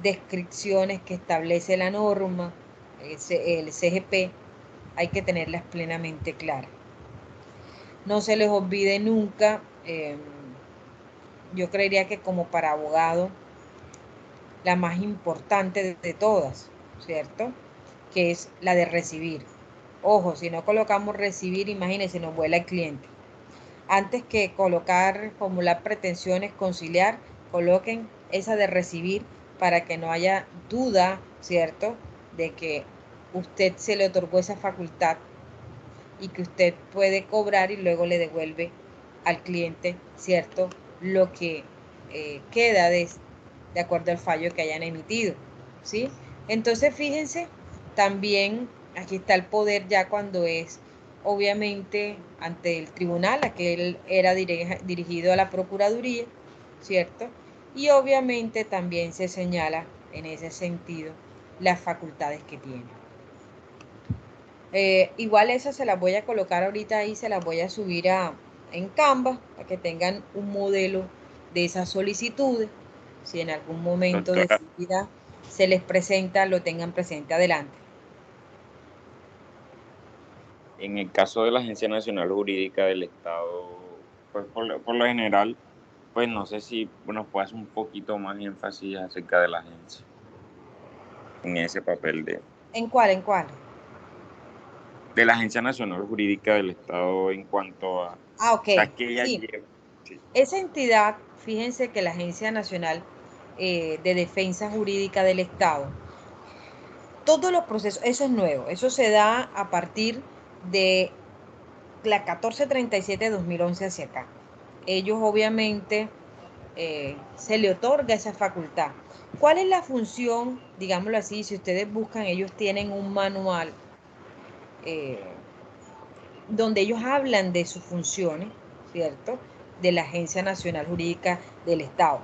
descripciones que establece la norma, el CGP, hay que tenerlas plenamente claras. No se les olvide nunca, yo creería que como para abogado, la más importante de todas, ¿cierto? Que es la de recibir. Ojo, si no colocamos recibir, imagínense, nos vuela el cliente. Antes que colocar, formular pretensiones, conciliar, coloquen esa de recibir para que no haya duda, ¿cierto?, de que usted se le otorgó esa facultad y que usted puede cobrar y luego le devuelve al cliente, ¿cierto?, lo que queda de acuerdo al fallo que hayan emitido, ¿sí? Entonces, fíjense, también aquí está el poder ya cuando es, obviamente, ante el tribunal, aquel era dirigido a la Procuraduría, ¿cierto? Y obviamente también se señala en ese sentido las facultades que tiene. Igual esas se las voy a colocar ahorita ahí, se las voy a subir en Canva para que tengan un modelo de esas solicitudes. Si en algún momento de su vida se les presenta, lo tengan presente. Adelante. En el caso de la Agencia Nacional Jurídica del Estado, pues por lo general, pues no sé si nos puede hacer un poquito más énfasis acerca de la agencia en ese papel de... ¿En cuál? ¿En cuál? De la Agencia Nacional Jurídica del Estado en cuanto a... ok. O sea, que ella sí. lleva, sí. Esa entidad, fíjense que la Agencia Nacional de Defensa Jurídica del Estado, todos los procesos, eso es nuevo, eso se da a partir de la 1437 de 2011 hacia acá. Ellos obviamente se le otorga esa facultad. ¿Cuál es la función? Digámoslo así, si ustedes buscan, ellos tienen un manual donde ellos hablan de sus funciones, ¿cierto?, de la Agencia Nacional Jurídica del Estado.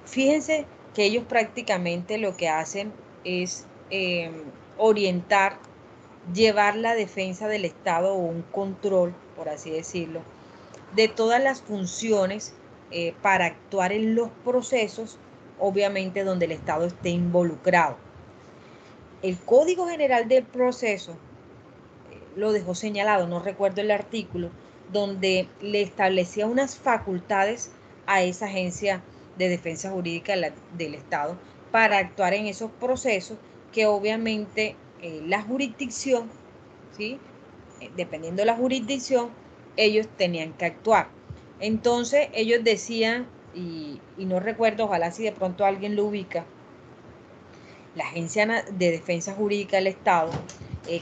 Fíjense que ellos prácticamente lo que hacen es orientar, llevar la defensa del Estado o un control, por así decirlo, de todas las funciones para actuar en los procesos, obviamente donde el Estado esté involucrado. El Código General del Proceso lo dejó señalado, no recuerdo el artículo, donde le establecía unas facultades a esa agencia de defensa jurídica del Estado para actuar en esos procesos que obviamente la jurisdicción, ¿sí?, dependiendo de la jurisdicción, ellos tenían que actuar. Entonces ellos decían, y no recuerdo, ojalá si de pronto alguien lo ubica, la Agencia de Defensa Jurídica del Estado,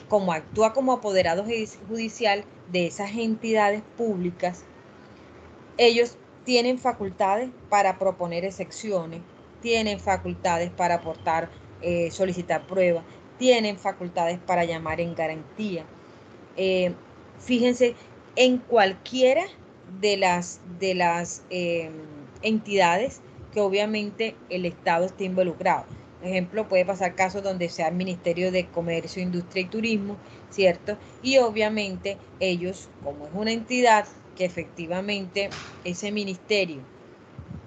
como actúa como apoderado judicial de esas entidades públicas, Ellos tienen facultades para proponer excepciones, tienen facultades para aportar, solicitar pruebas, tienen facultades para llamar en garantía. Fíjense, en cualquiera de las entidades que obviamente el Estado esté involucrado. Por ejemplo, puede pasar casos donde sea el Ministerio de Comercio, Industria y Turismo, ¿cierto? Y obviamente ellos, como es una entidad que efectivamente ese ministerio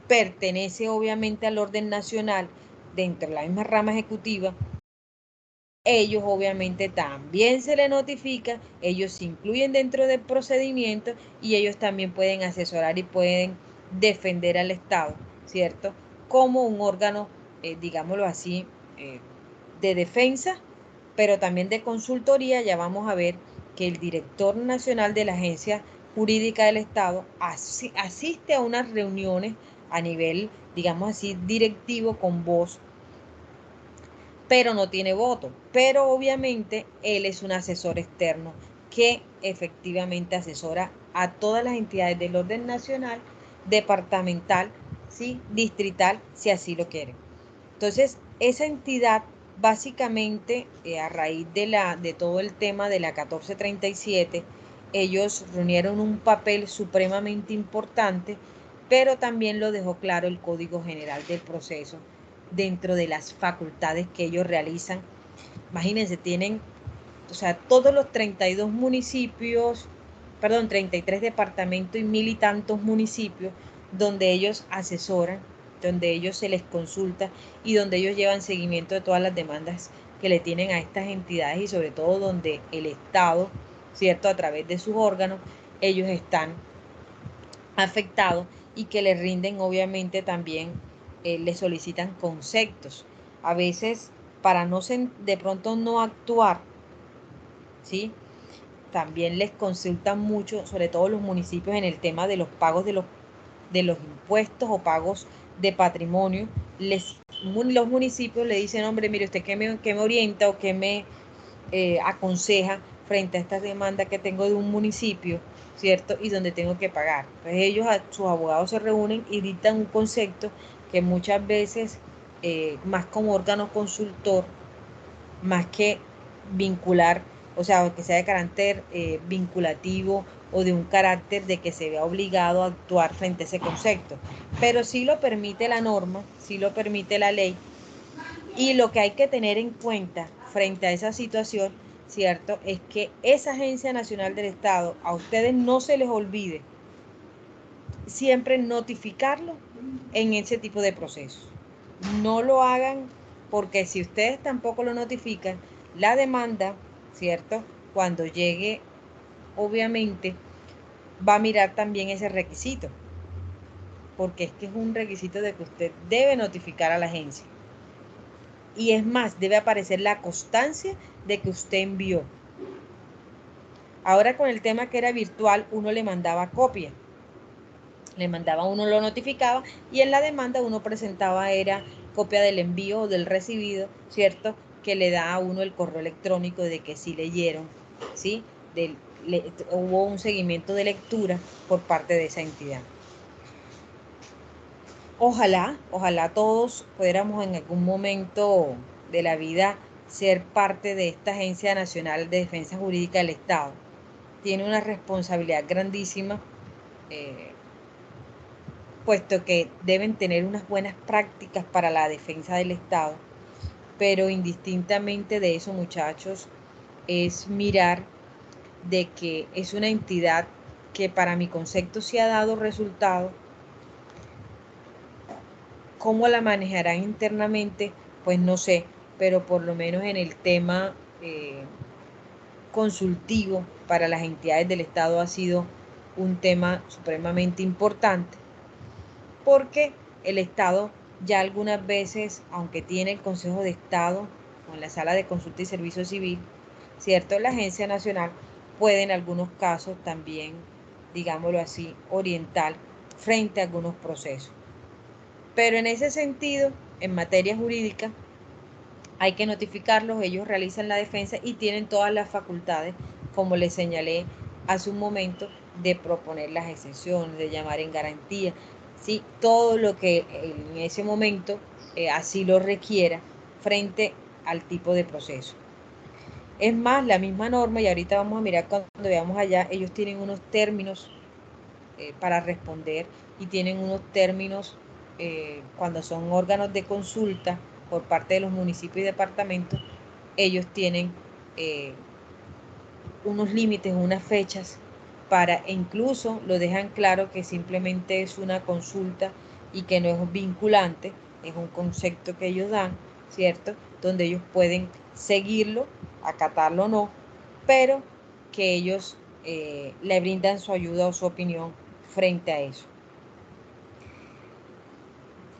pertenece obviamente al orden nacional dentro de la misma rama ejecutiva, ellos obviamente también se les notifica, ellos se incluyen dentro del procedimiento y ellos también pueden asesorar y pueden defender al Estado, ¿cierto? Como un órgano, digámoslo así, de defensa, pero también de consultoría. Ya vamos a ver que el director nacional de la Agencia Jurídica del Estado asiste a unas reuniones a nivel, digamos así, directivo con voz, pero no tiene voto. Pero obviamente él es un asesor externo que efectivamente asesora a todas las entidades del orden nacional, departamental, ¿sí? Distrital, si así lo quieren. Entonces, esa entidad básicamente, a raíz de todo el tema de la 1437, ellos reunieron un papel supremamente importante, pero también lo dejó claro el Código General del Proceso dentro de las facultades que ellos realizan. Imagínense, tienen, o sea, todos los 32 municipios, perdón, 33 departamentos y 1000 y tantos municipios donde ellos asesoran, donde ellos se les consulta y donde ellos llevan seguimiento de todas las demandas que le tienen a estas entidades y sobre todo donde el Estado, ¿cierto? A través de sus órganos, ellos están afectados y que le rinden obviamente también, le solicitan conceptos. A veces para no de pronto no actuar, ¿sí? También les consultan mucho, sobre todo los municipios, en el tema de los pagos de los impuestos o pagos de patrimonio. Los municipios le dicen, hombre, mire, ¿usted qué me orienta o qué me aconseja frente a esta demanda que tengo de un municipio, ¿cierto? Y donde tengo que pagar. Entonces ellos, sus abogados se reúnen y dictan un concepto que muchas veces, más como órgano consultor, más que vincular, o sea, que sea de carácter vinculativo o de un carácter de que se vea obligado a actuar frente a ese concepto. Pero sí lo permite la norma, sí lo permite la ley. Y lo que hay que tener en cuenta frente a esa situación, ¿cierto? Es que esa Agencia Nacional del Estado, a ustedes no se les olvide siempre notificarlo en ese tipo de procesos. No lo hagan, porque si ustedes tampoco lo notifican, la demanda, ¿cierto? Cuando llegue, obviamente, va a mirar también ese requisito, porque es que es un requisito de que usted debe notificar a la agencia. Y es más, debe aparecer la constancia de que usted envió. Ahora con el tema que era virtual, uno le mandaba copia. Uno lo notificaba y en la demanda uno presentaba era copia del envío o del recibido, ¿cierto? Que le da a uno el correo electrónico de que sí leyeron, ¿sí? Hubo un seguimiento de lectura por parte de esa entidad. Ojalá todos pudiéramos en algún momento de la vida ser parte de esta Agencia Nacional de Defensa Jurídica del Estado. Tiene una responsabilidad grandísima, puesto que deben tener unas buenas prácticas para la defensa del Estado, pero indistintamente de eso, muchachos, es mirar de que es una entidad que para mi concepto sí ha dado resultado. ¿Cómo la manejarán internamente? Pues no sé, pero por lo menos en el tema consultivo para las entidades del Estado ha sido un tema supremamente importante, porque el Estado ya algunas veces, aunque tiene el Consejo de Estado con la Sala de Consulta y Servicio Civil, ¿cierto? La Agencia Nacional puede en algunos casos también, digámoslo así, orientar frente a algunos procesos. Pero en ese sentido, en materia jurídica, hay que notificarlos, ellos realizan la defensa y tienen todas las facultades, como les señalé hace un momento, de proponer las exenciones, de llamar en garantía, ¿sí? Todo lo que en ese momento así lo requiera frente al tipo de proceso. Es más, la misma norma, y ahorita vamos a mirar cuando veamos allá, ellos tienen unos términos para responder y tienen unos términos cuando son órganos de consulta por parte de los municipios y departamentos, ellos tienen unos límites, unas fechas e incluso lo dejan claro que simplemente es una consulta y que no es vinculante, es un concepto que ellos dan, ¿cierto? Donde ellos pueden seguirlo, acatarlo o no, pero que ellos le brindan su ayuda o su opinión frente a eso.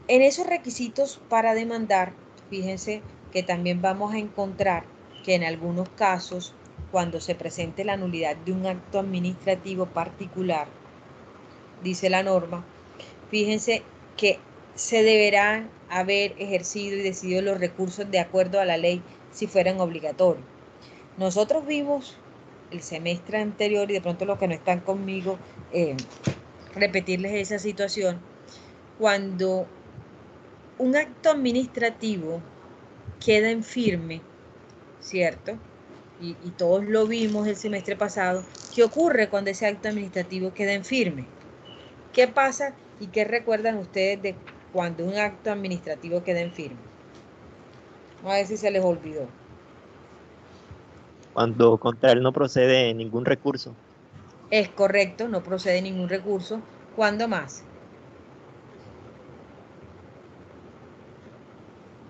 En esos requisitos para demandar, fíjense que también vamos a encontrar que en algunos casos, cuando se presente la nulidad de un acto administrativo particular, dice la norma, fíjense que se deberán haber ejercido y decidido los recursos de acuerdo a la ley si fueran obligatorios. Nosotros vimos el semestre anterior, y de pronto los que no están conmigo, repetirles esa situación, cuando un acto administrativo queda en firme, ¿cierto? Y todos lo vimos el semestre pasado. ¿Qué ocurre cuando ese acto administrativo queda en firme? ¿Qué pasa y qué recuerdan ustedes de cuando un acto administrativo queda en firme? Vamos a ver si se les olvidó. Cuando contra él no procede ningún recurso. Es correcto, no procede ningún recurso. ¿Cuándo más?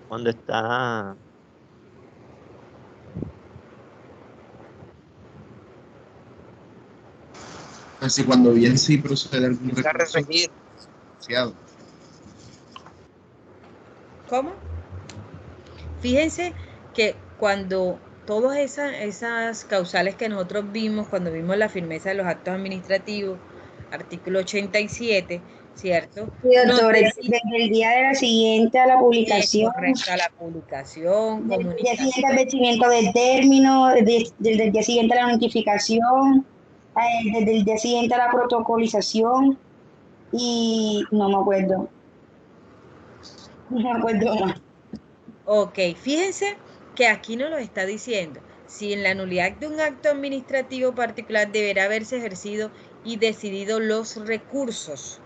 Cuando está... Así cuando bien sí procede algún recurso. ¿Cómo? Fíjense que cuando todas esas causales que nosotros vimos, cuando vimos la firmeza de los actos administrativos, artículo 87, ¿cierto? Sí, doctor, desde el día de la siguiente a la publicación. Correcto, a la publicación, desde el día siguiente al vencimiento del término, desde el día siguiente a la notificación, desde el día siguiente a la protocolización, y no me acuerdo. No me acuerdo más. Ok, fíjense que aquí nos lo está diciendo. Si en la nulidad de un acto administrativo particular deberá haberse ejercido y decidido los recursos.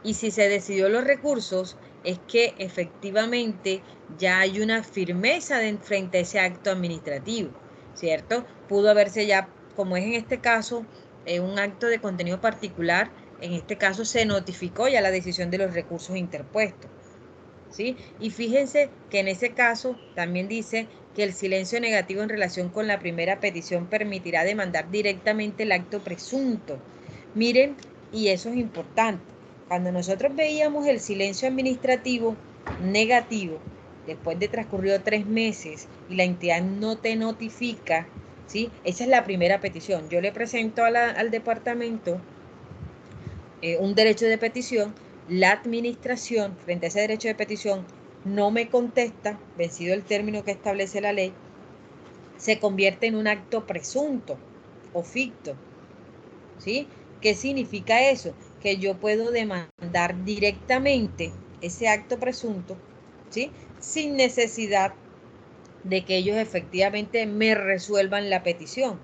Y si se decidió los recursos, es que efectivamente ya hay una firmeza frente a ese acto administrativo, ¿cierto? Pudo haberse ya, como es en este caso, un acto de contenido particular, en este caso se notificó ya la decisión de los recursos interpuestos, ¿sí? Y fíjense que en ese caso también dice que el silencio negativo en relación con la primera petición permitirá demandar directamente el acto presunto. Miren, y eso es importante. Cuando nosotros veíamos el silencio administrativo negativo, después de transcurrido 3 meses y la entidad no te notifica, ¿sí? Esa es la primera petición. Yo le presento al departamento un derecho de petición, la administración frente a ese derecho de petición no me contesta, vencido el término que establece la ley, se convierte en un acto presunto o ficto, ¿sí? ¿Qué significa eso? Que yo puedo demandar directamente ese acto presunto, ¿sí? Sin necesidad de que ellos efectivamente me resuelvan la petición.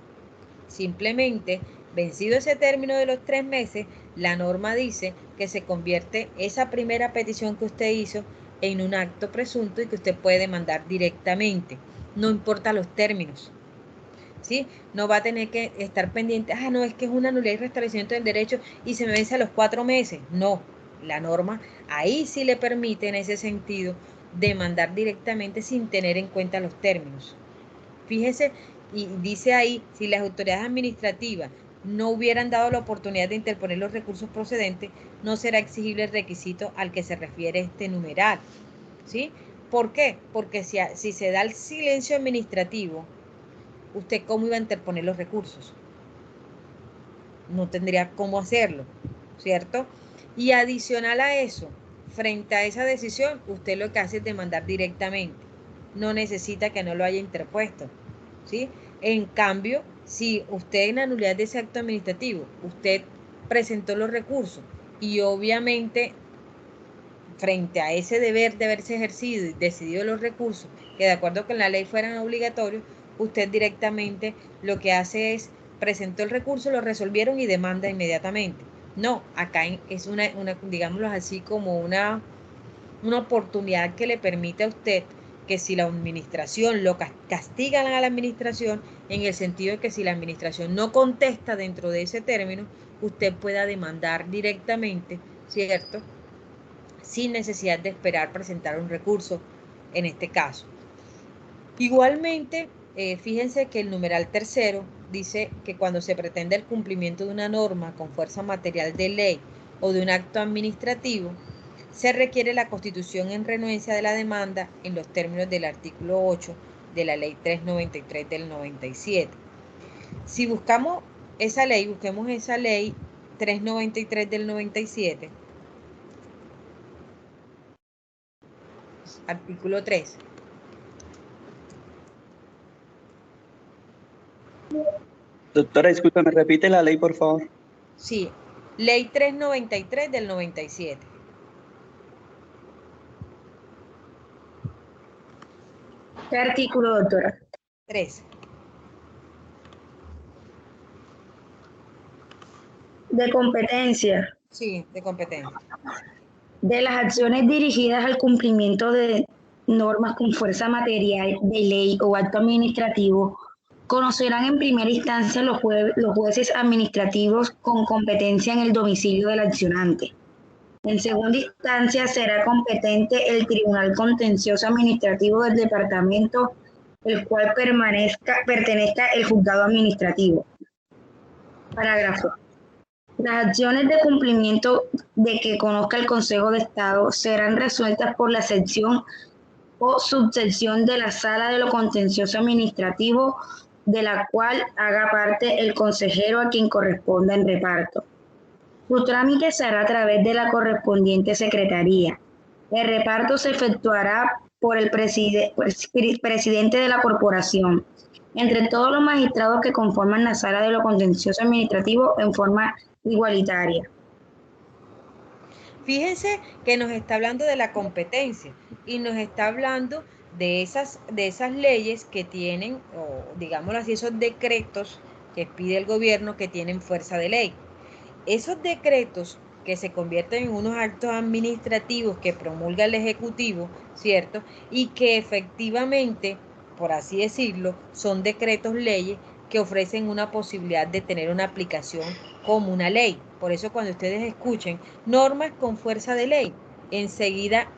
Simplemente, vencido ese término de los 3 meses, la norma dice que se convierte esa primera petición que usted hizo en un acto presunto y que usted puede demandar directamente. No importa los términos, ¿sí? No va a tener que estar pendiente, no, es que es una nulidad y restablecimiento del derecho y se me vence a los 4 meses. No, la norma ahí sí le permite en ese sentido demandar directamente sin tener en cuenta los términos. Fíjese, y dice ahí, si las autoridades administrativas no hubieran dado la oportunidad de interponer los recursos procedentes, no será exigible el requisito al que se refiere este numeral, ¿sí? ¿Por qué? Porque si se da el silencio administrativo, ¿usted cómo iba a interponer los recursos? No tendría cómo hacerlo, ¿cierto? Y adicional a eso, frente a esa decisión, usted lo que hace es demandar directamente. No necesita que no lo haya interpuesto, ¿sí? En cambio, si usted en la nulidad de ese acto administrativo, usted presentó los recursos y obviamente frente a ese deber de haberse ejercido y decidido los recursos, que de acuerdo con la ley fueran obligatorios, usted directamente lo que hace es presentó el recurso, lo resolvieron y demanda inmediatamente. No, acá es una digámoslo así, como una oportunidad que le permite a usted que si la administración lo castigan a la administración, en el sentido de que si la administración no contesta dentro de ese término, usted pueda demandar directamente, ¿cierto?, sin necesidad de esperar presentar un recurso en este caso. Igualmente, fíjense que el numeral tercero dice que cuando se pretende el cumplimiento de una norma con fuerza material de ley o de un acto administrativo, se requiere la constitución en renuencia de la demanda en los términos del artículo 8 de la ley 393 del 97. Si buscamos esa ley, busquemos esa ley 393 del 97, artículo 3. Doctora, disculpe, ¿me repite la ley, por favor? Sí, ley 393 del 97. ¿Qué artículo, doctora? 3. De competencia. Sí, de competencia. De las acciones dirigidas al cumplimiento de normas con fuerza material de ley o acto administrativo, conocerán en primera instancia los jueces administrativos con competencia en el domicilio del accionante. En segunda instancia será competente el Tribunal Contencioso Administrativo del departamento, el cual pertenezca el juzgado administrativo. Parágrafo. Las acciones de cumplimiento de que conozca el Consejo de Estado serán resueltas por la sección o subsección de la Sala de lo Contencioso Administrativo, de la cual haga parte el consejero a quien corresponda en reparto. Su trámite se hará a través de la correspondiente secretaría. El reparto se efectuará por el presidente de la corporación, entre todos los magistrados que conforman la Sala de lo Contencioso Administrativo en forma igualitaria. Fíjense que nos está hablando de la competencia y nos está hablando de esas leyes que tienen, o digámoslo así, esos decretos que pide el gobierno que tienen fuerza de ley. Esos decretos que se convierten en unos actos administrativos que promulga el Ejecutivo, ¿cierto? Y que efectivamente, por así decirlo, son decretos leyes que ofrecen una posibilidad de tener una aplicación como una ley. Por eso cuando ustedes escuchen normas con fuerza de ley, enseguida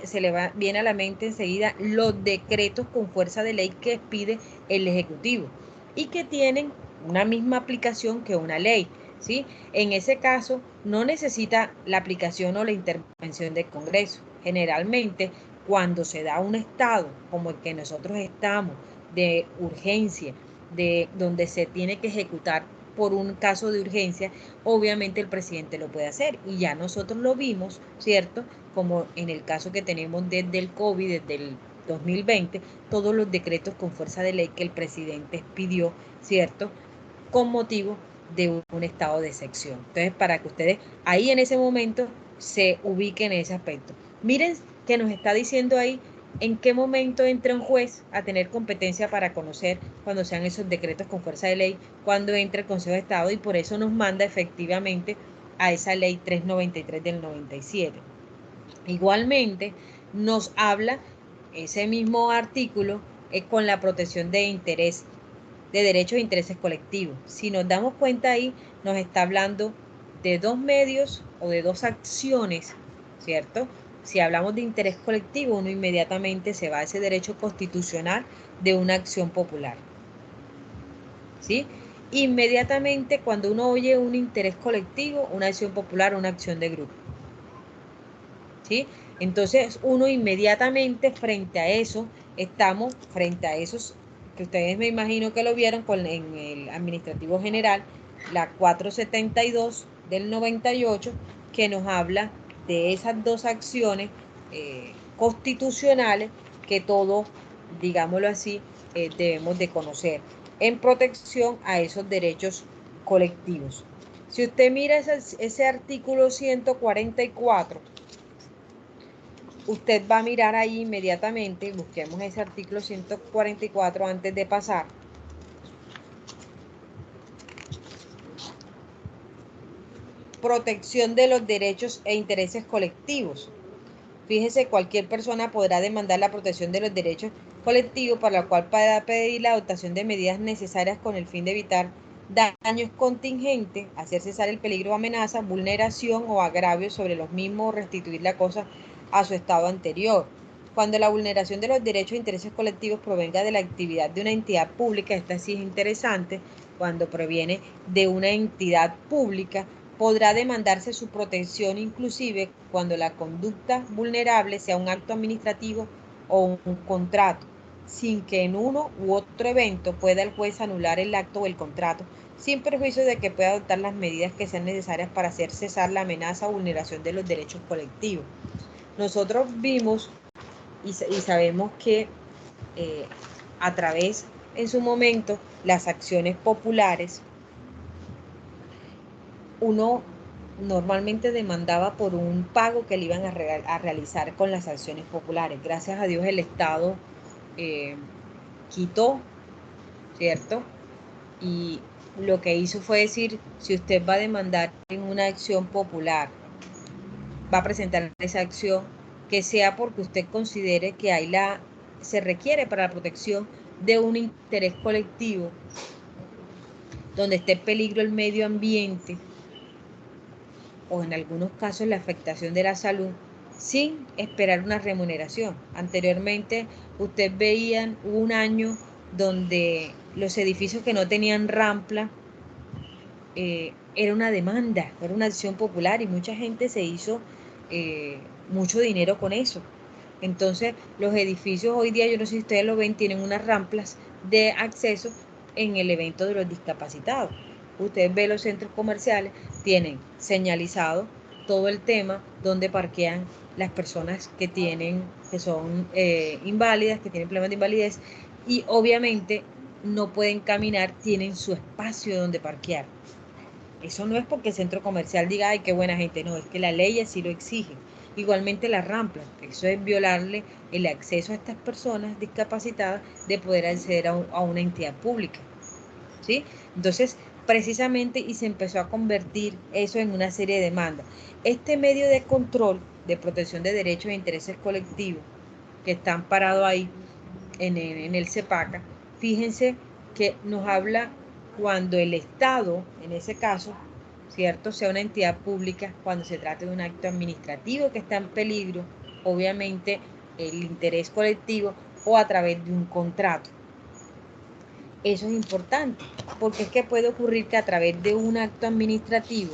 se les viene a la mente enseguida los decretos con fuerza de ley que pide el Ejecutivo y que tienen una misma aplicación que una ley, ¿sí? En ese caso no necesita la aplicación o la intervención del Congreso. Generalmente cuando se da un estado como el que nosotros estamos, de urgencia, de donde se tiene que ejecutar por un caso de urgencia, obviamente el presidente lo puede hacer y ya nosotros lo vimos, ¿cierto? Como en el caso que tenemos desde el COVID, desde el 2020, todos los decretos con fuerza de ley que el presidente pidió, ¿cierto?, con motivo de un estado de excepción. Entonces, para que ustedes ahí en ese momento se ubiquen en ese aspecto. Miren que nos está diciendo ahí en qué momento entra un juez a tener competencia para conocer cuando sean esos decretos con fuerza de ley, cuando entra el Consejo de Estado, y por eso nos manda efectivamente a esa ley 393 del 97. Igualmente nos habla ese mismo artículo con la protección de interés, de derechos e intereses colectivos. Si nos damos cuenta ahí, nos está hablando de dos medios o de dos acciones, ¿cierto? Si hablamos de interés colectivo, uno inmediatamente se va a ese derecho constitucional de una acción popular, ¿sí? Inmediatamente cuando uno oye un interés colectivo, una acción popular, una acción de grupo, ¿sí? Entonces uno inmediatamente frente a eso, estamos frente a esos que ustedes me imagino que lo vieron en el administrativo general, la 472 del 98, que nos habla de esas dos acciones constitucionales que todos, digámoslo así, debemos de conocer. en protección a esos derechos colectivos. Si usted mira ese artículo 144, usted va a mirar ahí inmediatamente, busquemos ese artículo 144 antes de pasar. Protección de los derechos e intereses colectivos. Fíjese, cualquier persona podrá demandar la protección de los derechos colectivos, para la cual pueda pedir la adoptación de medidas necesarias con el fin de evitar daños contingentes, hacer cesar el peligro o amenaza, vulneración o agravio sobre los mismos, o restituir la cosa a su estado anterior. Cuando la vulneración de los derechos e intereses colectivos provenga de la actividad de una entidad pública, esta sí es interesante, cuando proviene de una entidad pública, podrá demandarse su protección inclusive cuando la conducta vulnerable sea un acto administrativo o un contrato, sin que en uno u otro evento pueda el juez anular el acto o el contrato, sin perjuicio de que pueda adoptar las medidas que sean necesarias para hacer cesar la amenaza o vulneración de los derechos colectivos. Nosotros vimos y sabemos que a través, en su momento, las acciones populares, uno normalmente demandaba por un pago que le iban a realizar con las acciones populares. Gracias a Dios el Estado quitó, ¿cierto? Y lo que hizo fue decir, si usted va a demandar en una acción popular, va a presentar esa acción, que sea porque usted considere que ahí se requiere para la protección de un interés colectivo, donde esté en peligro el medio ambiente, o en algunos casos la afectación de la salud, sin esperar una remuneración. Anteriormente usted veía un año donde los edificios que no tenían rampla, era una demanda, era una acción popular, y mucha gente se hizo mucho dinero con eso. Entonces los edificios hoy día, yo no sé si ustedes lo ven, tienen unas ramplas de acceso en el evento de los discapacitados. Ustedes ven los centros comerciales, tienen señalizado todo el tema donde parquean las personas que son inválidas, que tienen problemas de invalidez, y obviamente no pueden caminar, tienen su espacio donde parquear. Eso no es porque el centro comercial diga, ay, qué buena gente, no, es que la ley así lo exige. Igualmente las ramplas, eso es violarle el acceso a estas personas discapacitadas de poder acceder a una entidad pública, ¿sí? Entonces, precisamente, y se empezó a convertir eso en una serie de demandas. Este medio de control, de protección de derechos e intereses colectivos, que está amparado ahí en el CEPACA, fíjense que nos habla cuando el Estado, en ese caso, ¿cierto?, sea una entidad pública, cuando se trate de un acto administrativo que está en peligro, obviamente el interés colectivo, o a través de un contrato. Eso es importante, porque es que puede ocurrir que a través de un acto administrativo,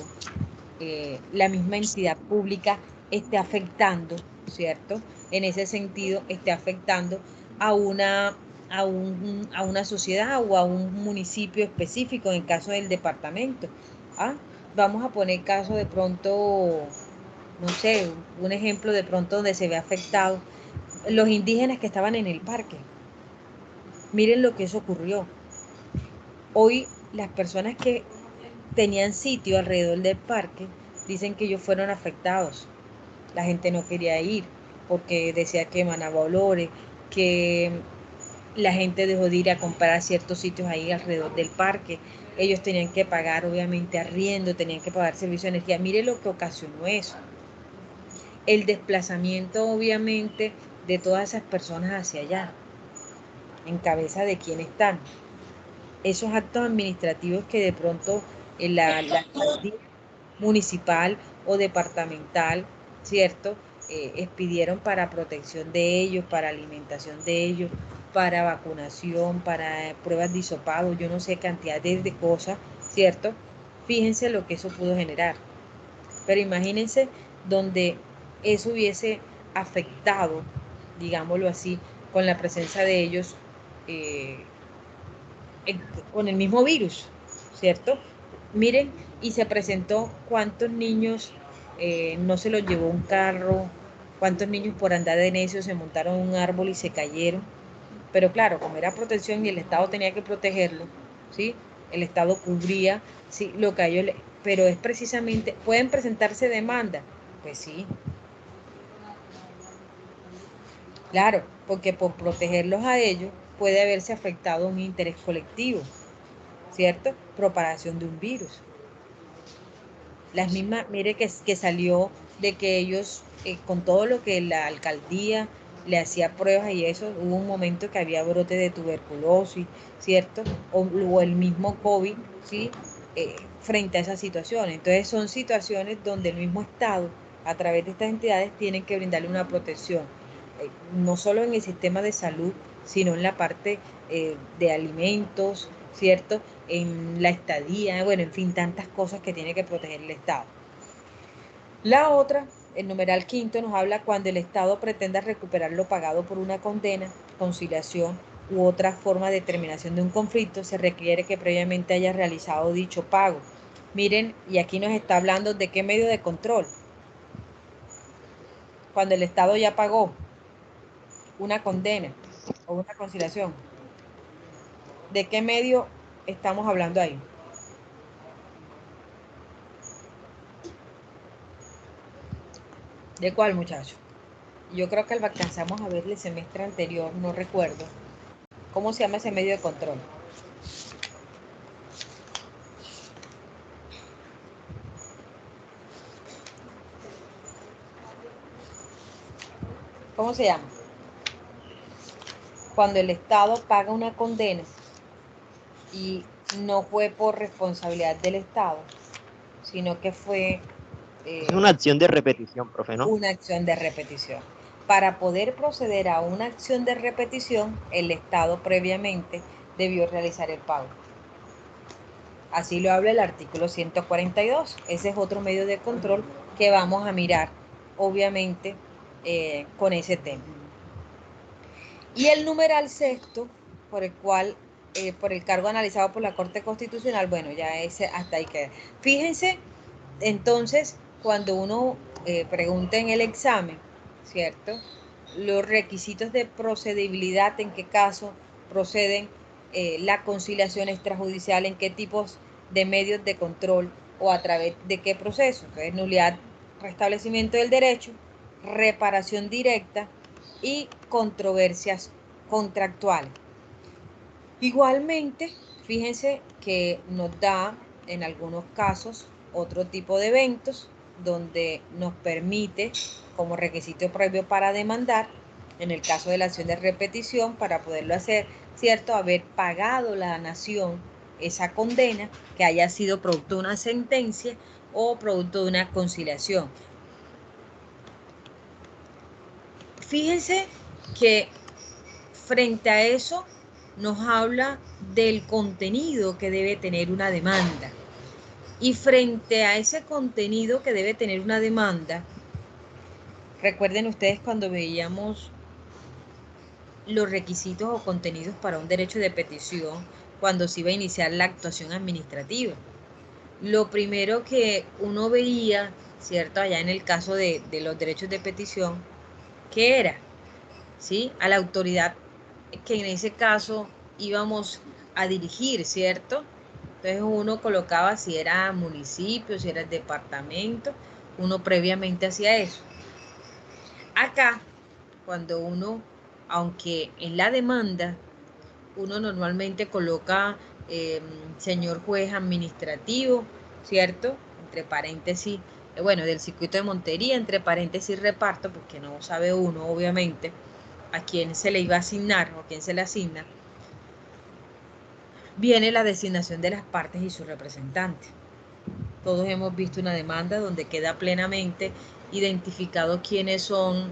la misma entidad pública esté afectando, ¿cierto? En ese sentido, esté afectando a una sociedad o a un municipio específico, en el caso del departamento. Vamos a poner caso de pronto, no sé, un ejemplo de pronto donde se ve afectado los indígenas que estaban en el parque. Miren lo que eso ocurrió. Hoy las personas que tenían sitio alrededor del parque dicen que ellos fueron afectados. La gente no quería ir porque decía que emanaba olores, que la gente dejó de ir a comprar ciertos sitios ahí alrededor del parque. Ellos tenían que pagar, obviamente, arriendo, tenían que pagar servicio de energía. Mire lo que ocasionó eso. El desplazamiento, obviamente, de todas esas personas hacia allá, en cabeza de quién están. Esos actos administrativos que de pronto la alcaldía municipal o departamental, ¿cierto?, expidieron para protección de ellos, para alimentación de ellos, para vacunación, para pruebas de hisopado, yo no sé, cantidad de cosas, ¿cierto? Fíjense lo que eso pudo generar. Pero imagínense donde eso hubiese afectado, digámoslo así, con la presencia de ellos, con el mismo virus, ¿cierto? Miren, y se presentó cuántos niños no se los llevó un carro, cuántos niños por andar de necio se montaron en un árbol y se cayeron. Pero claro, como era protección y el Estado tenía que protegerlo, ¿sí? El Estado cubría, sí, lo que a ellos pero es precisamente, ¿pueden presentarse demandas? Pues sí. Claro, porque por protegerlos a ellos puede haberse afectado un interés colectivo, ¿cierto? Propagación de un virus. Las mismas, mire que salió de que ellos, con todo lo que la alcaldía le hacía pruebas y eso, hubo un momento que había brote de tuberculosis, ¿cierto? O el mismo COVID, ¿sí? Frente a esa situación. Entonces son situaciones donde el mismo Estado, a través de estas entidades, tienen que brindarle una protección, no solo en el sistema de salud, sino en la parte de alimentos, ¿cierto? En la estadía, bueno, en fin, tantas cosas que tiene que proteger el Estado. La otra, el numeral 5, nos habla cuando el Estado pretenda recuperar lo pagado por una condena, conciliación u otra forma de terminación de un conflicto, se requiere que previamente haya realizado dicho pago. Miren, y aquí nos está hablando de qué medio de control. Cuando el Estado ya pagó una condena o una conciliación, ¿de qué medio estamos hablando ahí? ¿De cuál, muchacho? Yo creo que lo alcanzamos a ver el semestre anterior, no recuerdo. ¿Cómo se llama ese medio de control? ¿Cómo se llama? Cuando el Estado paga una condena y no fue por responsabilidad del Estado, sino que fue Es una acción de repetición, profe, ¿no? una acción de repetición. Para poder proceder a una acción de repetición, el Estado previamente debió realizar el pago. Así lo habla el artículo 142. Ese es otro medio de control que vamos a mirar, obviamente, con ese tema. Y el numeral sexto, por el cual, por el cargo analizado por la Corte Constitucional, bueno, ya ese hasta ahí queda. Fíjense, entonces, cuando uno pregunta en el examen, ¿cierto? Los requisitos de procedibilidad, en qué caso proceden la conciliación extrajudicial, en qué tipos de medios de control o a través de qué proceso. Entonces, nulidad, restablecimiento del derecho, reparación directa y controversias contractuales. Igualmente, fíjense que nos da en algunos casos otro tipo de eventos donde nos permite como requisito previo para demandar, en el caso de la acción de repetición, para poderlo hacer, ¿cierto? Haber pagado la nación esa condena que haya sido producto de una sentencia o producto de una conciliación. Fíjense que frente a eso nos habla del contenido que debe tener una demanda. Y frente a ese contenido que debe tener una demanda, recuerden ustedes cuando veíamos los requisitos o contenidos para un derecho de petición, cuando se iba a iniciar la actuación administrativa. Lo primero que uno veía, ¿cierto? Allá en el caso de los derechos de petición, ¿qué era? ¿Sí? A la autoridad que en ese caso íbamos a dirigir, ¿cierto? Entonces uno colocaba si era municipio, si era el departamento, uno previamente hacía eso. Acá, cuando uno, aunque en la demanda, uno normalmente coloca señor juez administrativo, ¿cierto? Entre paréntesis, bueno, del circuito de Montería, entre paréntesis reparto, porque no sabe uno, obviamente, a quién se le iba a asignar o a quién se le asigna, viene la designación de las partes y su representante. Todos hemos visto una demanda donde queda plenamente identificado quiénes son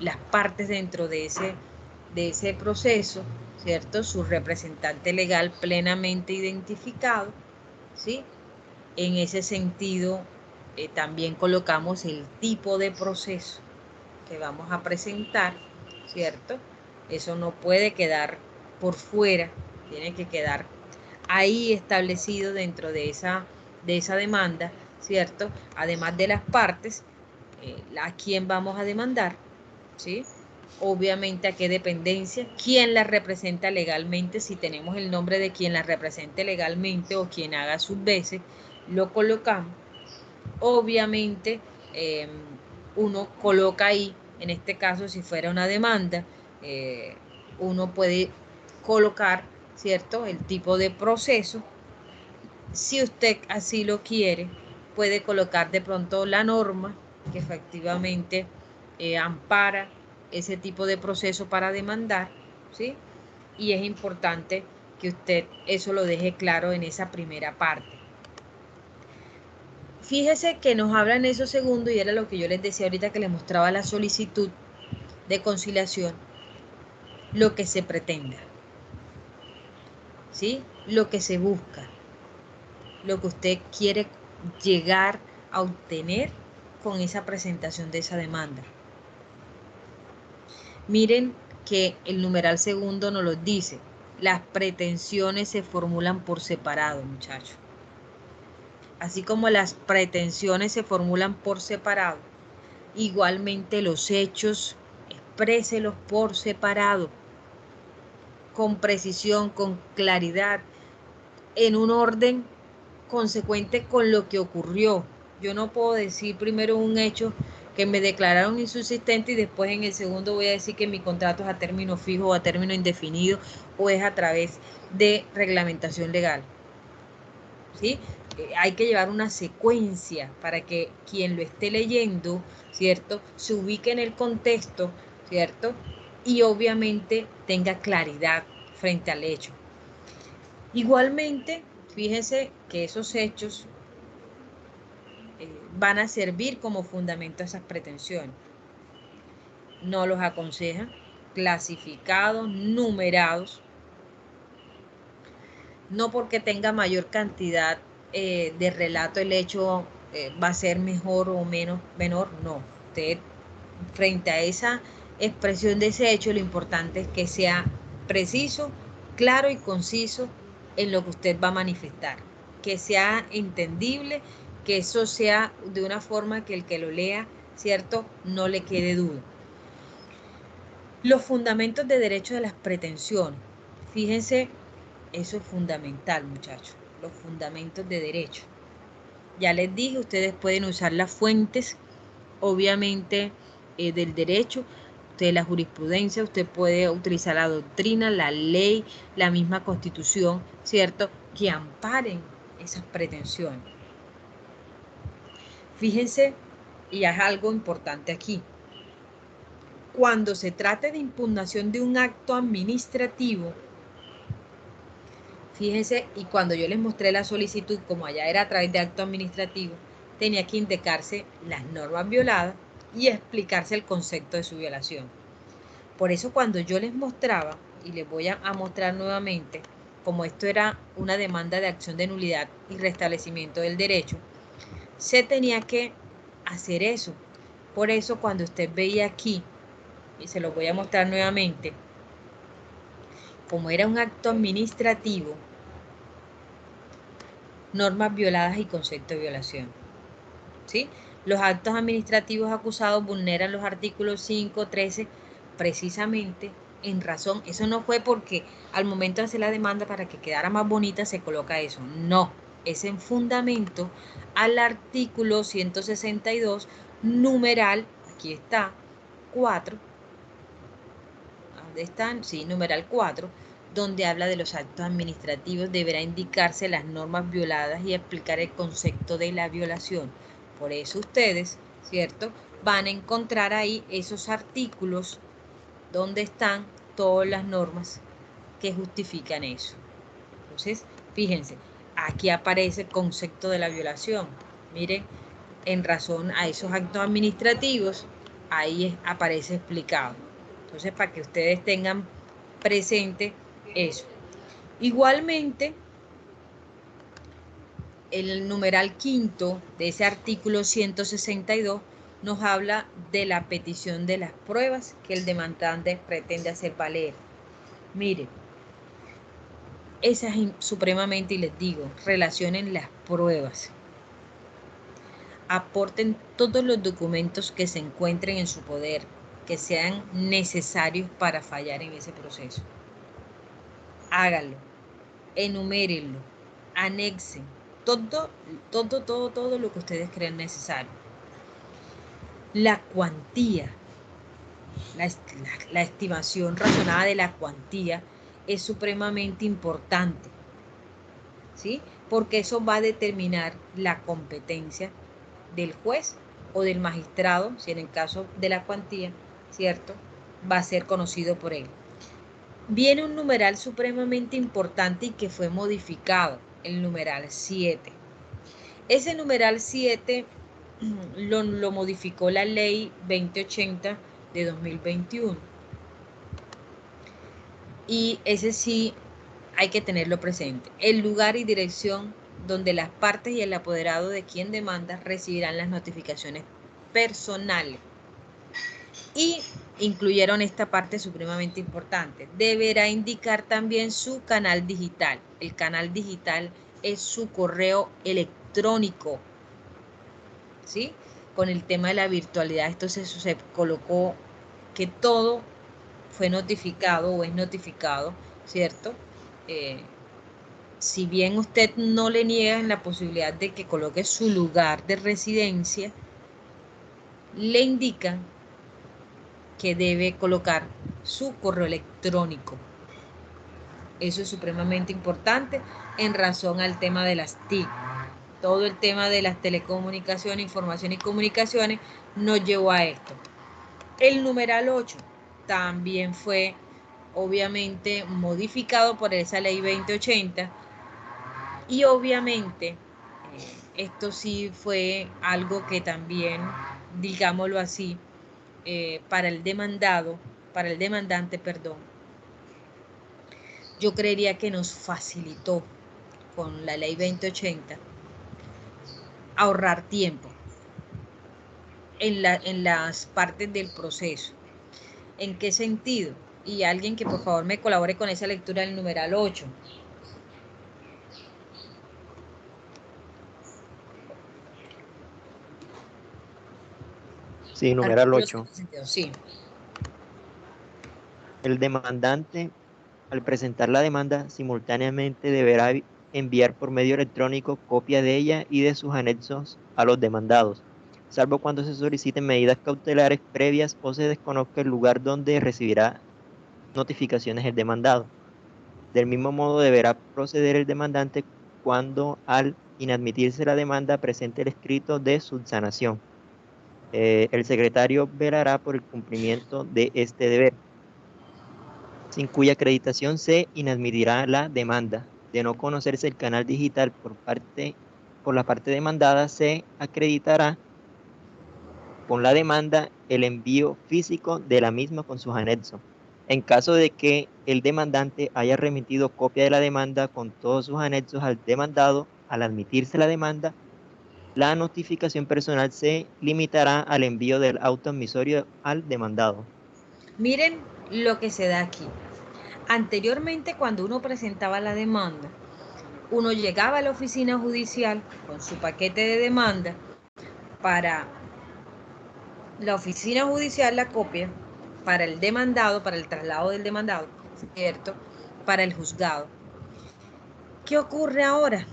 las partes dentro de ese proceso, ¿cierto? Su representante legal plenamente identificado, ¿sí? En ese sentido, también colocamos el tipo de proceso que vamos a presentar, ¿cierto? Eso no puede quedar por fuera, tiene que quedar ahí establecido dentro de esa demanda, ¿cierto? Además de las partes, a quién vamos a demandar, ¿sí? obviamente a qué dependencia, quién la representa legalmente, si tenemos el nombre de quien la represente legalmente o quien haga sus veces, lo colocamos. Obviamente uno coloca ahí, en este caso si fuera una demanda, uno puede colocar, ¿cierto?, el tipo de proceso. Si usted así lo quiere, puede colocar de pronto la norma que efectivamente ampara ese tipo de proceso para demandar, ¿sí? Y es importante que usted eso lo deje claro en esa primera parte. Fíjese que nos habla en esos segundos, y era lo que yo les decía ahorita que les mostraba la solicitud de conciliación, lo que se pretenda, ¿sí? Lo que se busca, lo que usted quiere llegar a obtener con esa presentación de esa demanda. Miren que el numeral segundo nos lo dice, las pretensiones se formulan por separado, muchachos. Así como las pretensiones se formulan por separado, igualmente los hechos, expréselos por separado, con precisión, con claridad, en un orden consecuente con lo que ocurrió. Yo no puedo decir primero un hecho que me declararon insubsistente y después en el segundo voy a decir que mi contrato es a término fijo o a término indefinido o es a través de reglamentación legal. ¿Sí? Hay que llevar una secuencia para que quien lo esté leyendo, ¿cierto?, se ubique en el contexto, ¿cierto?, y obviamente tenga claridad frente al hecho. Igualmente, fíjense que esos hechos van a servir como fundamento a esas pretensiones. No los aconseja, clasificados, numerados, no porque tenga mayor cantidad de relato el hecho va a ser mejor o menor, no. Usted, frente a esa expresión de ese hecho, lo importante es que sea preciso, claro y conciso en lo que usted va a manifestar, que sea entendible, que eso sea de una forma que el que lo lea, ¿cierto?, no le quede duda. Los fundamentos de derecho de las pretensiones. Fíjense, eso es fundamental, muchachos, los fundamentos de derecho. Ya les dije, ustedes pueden usar las fuentes, obviamente, del derecho, de la jurisprudencia, usted puede utilizar la doctrina, la ley, la misma Constitución, ¿cierto?, que amparen esas pretensiones. Fíjense, y es algo importante aquí, cuando se trate de impugnación de un acto administrativo, fíjense, y cuando yo les mostré la solicitud, como allá era a través de acto administrativo, tenía que indicarse las normas violadas y explicarse el concepto de su violación. Por eso cuando yo les mostraba, y les voy a mostrar nuevamente, como esto era una demanda de acción de nulidad y restablecimiento del derecho, se tenía que hacer eso. Por eso cuando usted veía aquí, y se lo voy a mostrar nuevamente, como era un acto administrativo, normas violadas y concepto de violación, ¿sí? Los actos administrativos acusados vulneran los artículos 5, 13, precisamente en razón, eso no fue porque al momento de hacer la demanda para que quedara más bonita se coloca eso, no, es en fundamento al artículo 162, numeral, aquí está, 4, ¿dónde están? Sí, numeral 4, donde habla de los actos administrativos, deberá indicarse las normas violadas y explicar el concepto de la violación. Por eso ustedes, ¿cierto?, van a encontrar ahí esos artículos donde están todas las normas que justifican eso. Entonces, fíjense, aquí aparece el concepto de la violación. Miren, en razón a esos actos administrativos, ahí aparece explicado. Entonces, para que ustedes tengan presente eso. Igualmente, el numeral 5 de ese artículo 162 nos habla de la petición de las pruebas que el demandante pretende hacer valer. Miren, esa es supremamente, y les digo, relacionen las pruebas. Aporten todos los documentos que se encuentren en su poder, que sean necesarios para fallar en ese proceso. Háganlo, enumérenlo, anexen todo lo que ustedes creen necesario. La cuantía, la estimación razonada de la cuantía es supremamente importante, ¿sí? Porque eso va a determinar la competencia del juez o del magistrado, si en el caso de la cuantía, ¿cierto?, va a ser conocido por él. Viene un numeral supremamente importante y que fue modificado, el numeral 7. Ese numeral 7 lo modificó la ley 2080 de 2021. Y ese sí hay que tenerlo presente. El lugar y dirección donde las partes y el apoderado de quien demanda recibirán las notificaciones personales. Y incluyeron esta parte supremamente importante. Deberá indicar también su canal digital. El canal digital es su correo electrónico, ¿sí? Con el tema de la virtualidad, esto se colocó que todo fue notificado o es notificado, ¿cierto? Si bien usted no le niega la posibilidad de que coloque su lugar de residencia, le indican que debe colocar su correo electrónico. Eso es supremamente importante en razón al tema de las TIC. Todo el tema de las telecomunicaciones, información y comunicaciones nos llevó a esto. El numeral 8 también fue obviamente modificado por esa ley 2080 y obviamente esto sí fue algo que también, digámoslo así, para el demandante, perdón, yo creería que nos facilitó con la ley 2080 ahorrar tiempo en las partes del proceso. ¿En qué sentido? Y alguien que por favor me colabore con esa lectura del numeral 8. Sí, numeral 8. Sí. El demandante, al presentar la demanda, simultáneamente deberá enviar por medio electrónico copia de ella y de sus anexos a los demandados, salvo cuando se soliciten medidas cautelares previas o se desconozca el lugar donde recibirá notificaciones el demandado. Del mismo modo deberá proceder el demandante cuando, al inadmitirse la demanda, presente el escrito de subsanación. El secretario velará por el cumplimiento de este deber, sin cuya acreditación se inadmitirá la demanda. De no conocerse el canal digital por la parte demandada, se acreditará con la demanda el envío físico de la misma con sus anexos. En caso de que el demandante haya remitido copia de la demanda con todos sus anexos al demandado, al admitirse la demanda, la notificación personal se limitará al envío del auto admisorio al demandado. Miren lo que se da aquí. Anteriormente, cuando uno presentaba la demanda, uno llegaba a la oficina judicial con su paquete de demanda, para la oficina judicial la copia, para el demandado, para el traslado del demandado, ¿cierto?, para el juzgado. ¿Qué ocurre ahora?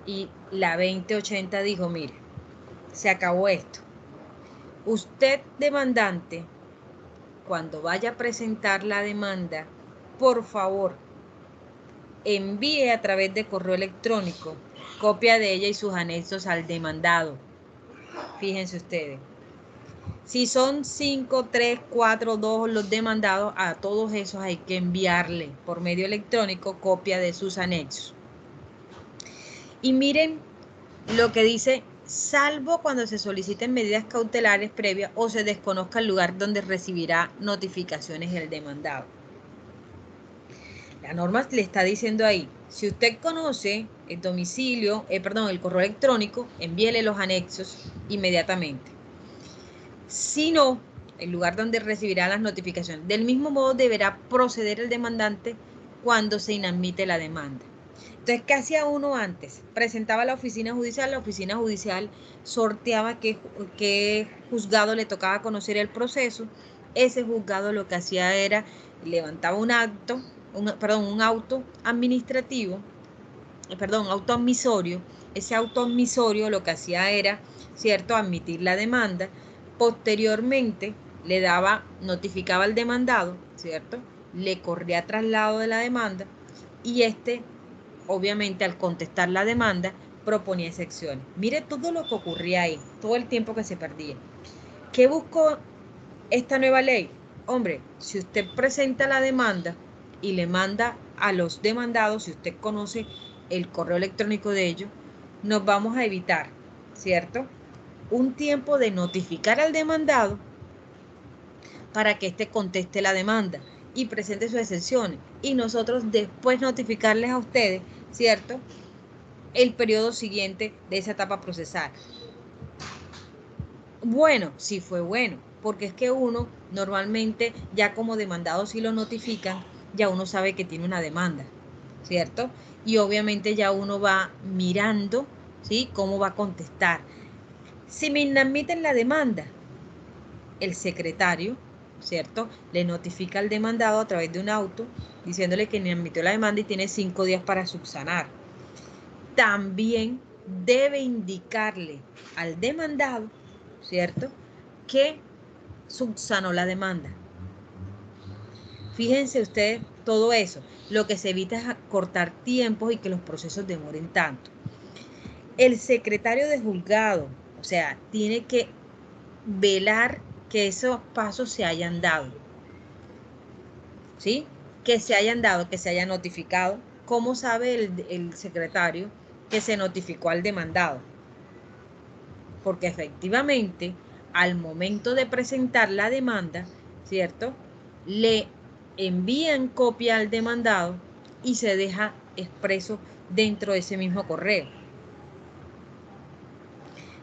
Y la 2080 dijo, mire, se acabó esto. Usted, demandante, cuando vaya a presentar la demanda, por favor, envíe a través de correo electrónico copia de ella y sus anexos al demandado. Fíjense ustedes. Si son 5, 3, 4, 2 los demandados, a todos esos hay que enviarle por medio electrónico copia de sus anexos. Y miren lo que dice, salvo cuando se soliciten medidas cautelares previas o se desconozca el lugar donde recibirá notificaciones el demandado. La norma le está diciendo ahí, si usted conoce el domicilio, el correo electrónico, envíele los anexos inmediatamente. Si no, el lugar donde recibirá las notificaciones. Del mismo modo deberá proceder el demandante cuando se inadmite la demanda. Entonces, ¿qué hacía uno antes? Presentaba a la oficina judicial sorteaba qué juzgado le tocaba conocer el proceso. Ese juzgado lo que hacía era, levantaba un auto administrativo, auto admisorio. Ese auto admisorio lo que hacía era, ¿cierto?, admitir la demanda. Posteriormente notificaba al demandado, ¿cierto? Le corría traslado de la demanda y obviamente, al contestar la demanda, proponía excepciones. Mire todo lo que ocurría ahí, todo el tiempo que se perdía. ¿Qué buscó esta nueva ley? Hombre, si usted presenta la demanda y le manda a los demandados, si usted conoce el correo electrónico de ellos, nos vamos a evitar, ¿cierto?, un tiempo de notificar al demandado para que éste conteste la demanda y presente sus excepciones, y nosotros después notificarles a ustedes, ¿cierto?, el periodo siguiente de esa etapa procesal. Bueno, sí fue bueno, porque es que uno normalmente ya como demandado, si lo notifican, ya uno sabe que tiene una demanda, ¿cierto? Y obviamente ya uno va mirando, ¿sí?, cómo va a contestar. Si me inadmiten la demanda, el secretario, ¿cierto?, le notifica al demandado a través de un auto diciéndole que inadmitió la demanda y tiene 5 días para subsanar. También debe indicarle al demandado, ¿cierto?, que subsanó la demanda. Fíjense ustedes todo eso. Lo que se evita es cortar tiempos y que los procesos demoren tanto. El secretario de juzgado, o sea, tiene que velar que esos pasos se hayan dado, ¿sí? Que se hayan dado, que se haya notificado. ¿Cómo sabe el secretario que se notificó al demandado? Porque efectivamente, al momento de presentar la demanda, ¿cierto?, le envían copia al demandado y se deja expreso dentro de ese mismo correo.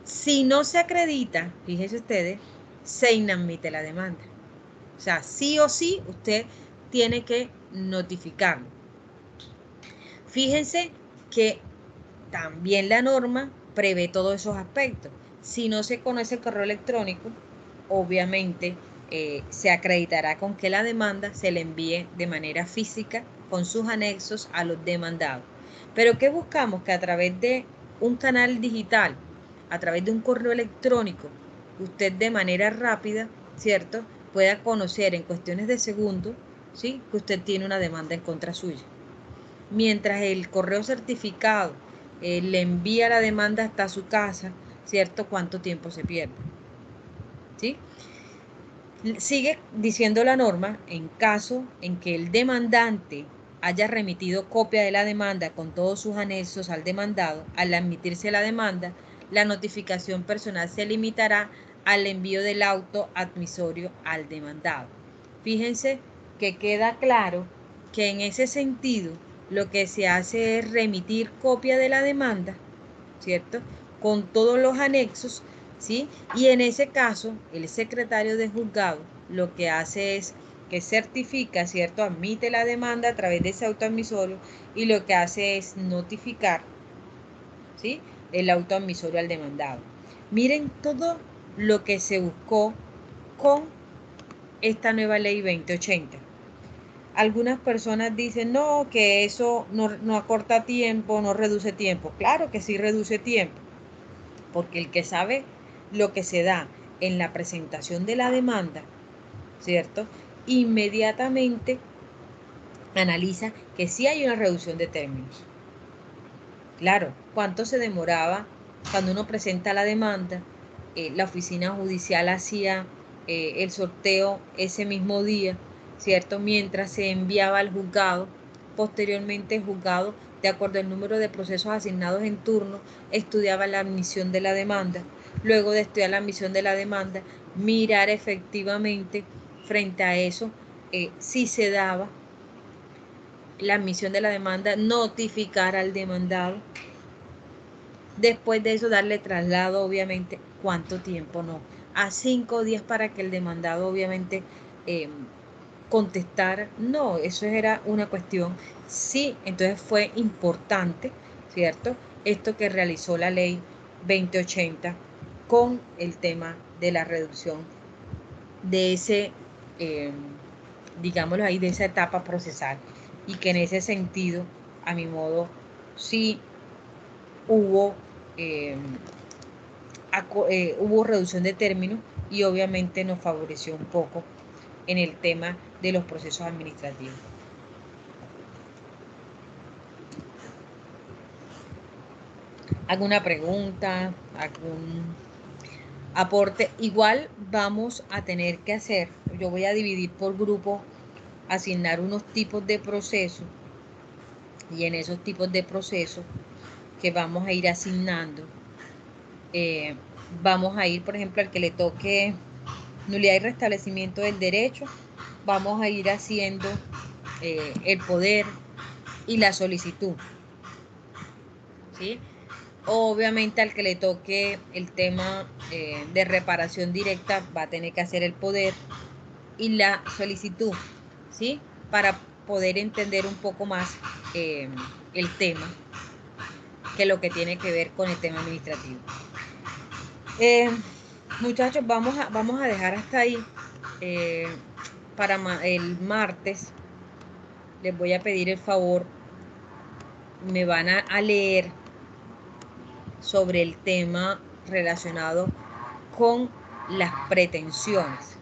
Si no se acredita, fíjense ustedes, se inadmite la demanda. O sea, sí o sí, usted tiene que notificarlo. Fíjense que también la norma prevé todos esos aspectos. Si no se conoce el correo electrónico, obviamente se acreditará con que la demanda se le envíe de manera física con sus anexos a los demandados. Pero ¿qué buscamos? Que a través de un canal digital, a través de un correo electrónico, usted de manera rápida, ¿cierto?, pueda conocer en cuestiones de segundos, ¿sí?, que usted tiene una demanda en contra suya. Mientras el correo certificado le envía la demanda hasta su casa, ¿cierto?, ¿cuánto tiempo se pierde? ¿Sí? Sigue diciendo la norma, en caso en que el demandante haya remitido copia de la demanda con todos sus anexos al demandado, al admitirse la demanda, la notificación personal se limitará al envío del auto admisorio al demandado. Fíjense que queda claro que en ese sentido lo que se hace es remitir copia de la demanda, ¿cierto?, con todos los anexos, ¿sí? Y en ese caso, el secretario de juzgado lo que hace es que certifica, ¿cierto?, admite la demanda a través de ese auto admisorio y lo que hace es notificar, ¿sí?, el auto admisorio al demandado. Miren todo lo que se buscó con esta nueva ley 2080. Algunas personas dicen, no, que eso no acorta tiempo, no reduce tiempo. Claro que sí reduce tiempo, porque el que sabe lo que se da en la presentación de la demanda, ¿cierto?, inmediatamente analiza que sí hay una reducción de términos. Claro, ¿cuánto se demoraba cuando uno presenta la demanda? La oficina judicial hacía el sorteo ese mismo día, ¿cierto?, mientras se enviaba al juzgado. Posteriormente el juzgado, de acuerdo al número de procesos asignados en turno, estudiaba la admisión de la demanda. Luego de estudiar la admisión de la demanda, mirar efectivamente frente a eso si se daba la admisión de la demanda, notificar al demandado. Después de eso, darle traslado, obviamente, ¿cuánto tiempo? No, a 5 días para que el demandado, obviamente, contestar, no, eso era una cuestión. Sí, entonces fue importante, ¿cierto? Esto que realizó la ley 2080 con el tema de la reducción de ese, digámoslo ahí, de esa etapa procesal, y que en ese sentido, a mi modo, sí hubo, hubo reducción de términos y obviamente nos favoreció un poco en el tema de los procesos administrativos. ¿Alguna pregunta? ¿Algún aporte? Igual vamos a tener que hacer, yo voy a dividir por grupo, asignar unos tipos de procesos, y en esos tipos de procesos que vamos a ir asignando, vamos a ir, por ejemplo, al que le toque nulidad y restablecimiento del derecho, vamos a ir haciendo el poder y la solicitud, ¿sí? Obviamente al que le toque el tema de reparación directa va a tener que hacer el poder y la solicitud, ¿sí? Para poder entender un poco más el tema que lo que tiene que ver con el tema administrativo. Muchachos, vamos a dejar hasta ahí. Para el martes les voy a pedir el favor, me van a leer sobre el tema relacionado con las pretensiones.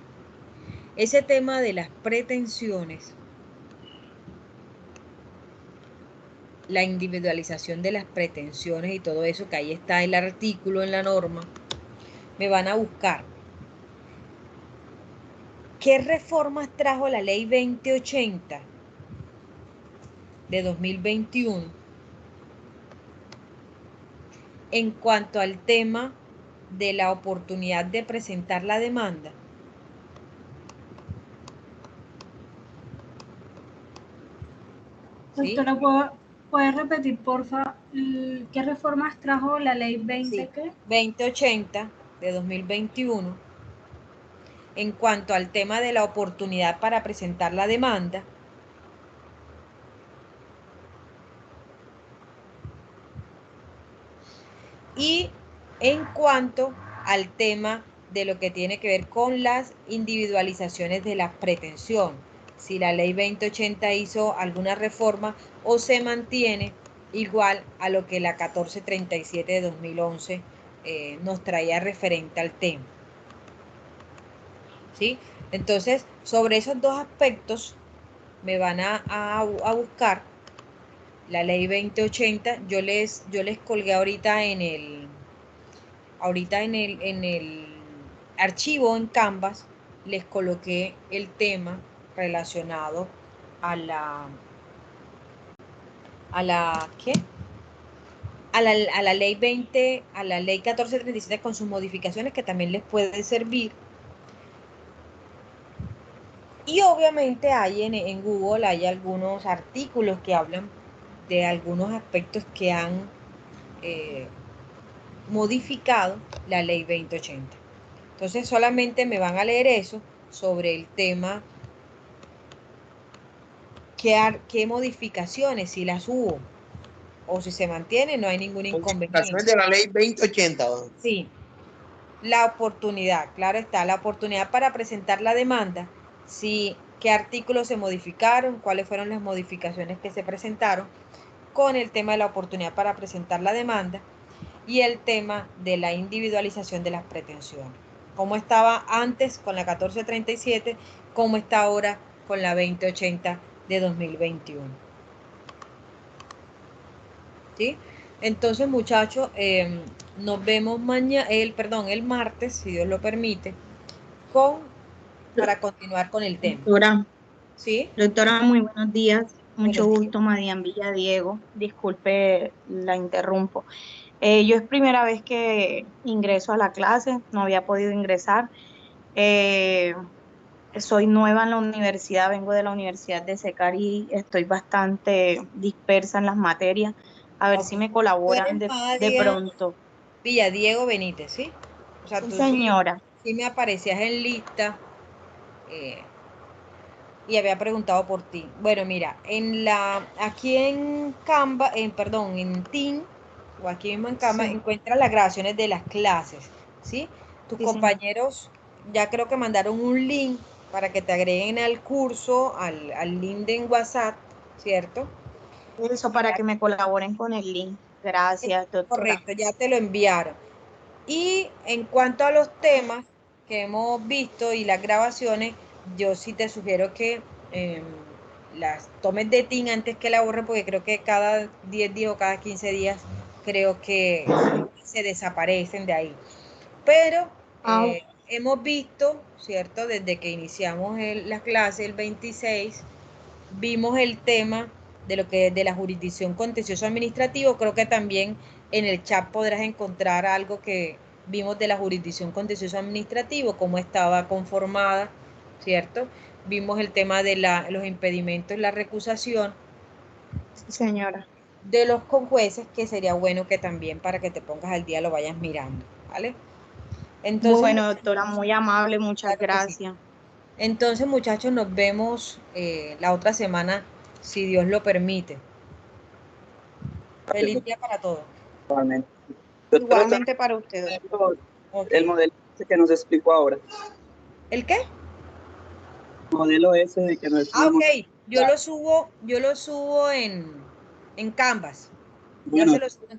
Ese tema de las pretensiones, la individualización de las pretensiones y todo eso, que ahí está el artículo en la norma, me van a buscar. ¿Qué reformas trajo la ley 2080 de 2021 en cuanto al tema de la oportunidad de presentar la demanda? ¿Sí? Doctora, ¿puedes repetir, porfa, qué reformas trajo la ley 20? Sí, 2080 de 2021 en cuanto al tema de la oportunidad para presentar la demanda? Y en cuanto al tema de lo que tiene que ver con las individualizaciones de la pretensión, si la ley 2080 hizo alguna reforma o se mantiene igual a lo que la 1437 de 2011 nos traía referente al tema. ¿Sí? Entonces, sobre esos dos aspectos me van a buscar la ley 2080. Yo les colgué ahorita en el archivo en Canvas, les coloqué el tema relacionado a la ¿qué? A la ley 1437 con sus modificaciones, que también les puede servir. Y obviamente hay en Google hay algunos artículos que hablan de algunos aspectos que han modificado la ley 2080. Entonces solamente me van a leer eso sobre el tema, qué modificaciones, si las hubo o si se mantiene, no hay ningún inconveniente. Modificaciones de la ley 2080. Sí, la oportunidad, claro está, la oportunidad para presentar la demanda, si qué artículos se modificaron, cuáles fueron las modificaciones que se presentaron con el tema de la oportunidad para presentar la demanda y el tema de la individualización de las pretensiones. Cómo estaba antes con la 1437, cómo está ahora con la 2080 de 2021. ¿Sí? Entonces, muchachos, nos vemos el martes, si Dios lo permite, para continuar con el tema. Doctora, ¿Sí? doctora, muy buenos días. Mucho Buenos días. gusto, Madian Villadiego. Disculpe, la interrumpo. Yo es primera vez que ingreso a la clase, no había podido ingresar. Soy nueva en la universidad, vengo de la Universidad de Secar y estoy bastante dispersa en las materias. A ver si me colaboran de pronto. Villadiego Benítez, ¿sí? O sea, Sí, tú señora. sí me aparecías en lista. y había preguntado por ti. Bueno, mira, aquí en Canva, en Team, o aquí mismo en Canva, Sí. encuentras las grabaciones de las clases, ¿sí? Tus Sí, compañeros ya creo que mandaron un link para que te agreguen al curso, al link de WhatsApp, ¿cierto? Eso para que me colaboren con el link. Gracias, doctora. Correcto, ya te lo enviaron. Y en cuanto a los temas que hemos visto y las grabaciones, yo sí te sugiero que las tomes de TIN antes que la borres, porque creo que cada 10 días o cada 15 días creo que se desaparecen de ahí. Pero hemos visto, ¿cierto? Desde que iniciamos la clase el 26, vimos el tema de lo que de la jurisdicción contencioso administrativo. Creo que también en el chat podrás encontrar algo que vimos de la jurisdicción contencioso administrativo, cómo estaba conformada, ¿cierto? Vimos el tema de los impedimentos, la recusación Sí, señora. de los conjueces, que sería bueno que también para que te pongas al día lo vayas mirando, ¿vale? Entonces, Bueno, doctora, muy amable, muchas claro que sí. gracias. Entonces, muchachos, nos vemos la otra semana, si Dios lo permite. Feliz día para todos. Igualmente. Doctora, Igualmente para ustedes. Ok. el modelo ese que nos explicó ahora. ¿El qué? El modelo ese de que nos Ok. estuvimos. Yo lo subo en Canvas. Ya Bueno, se lo subo en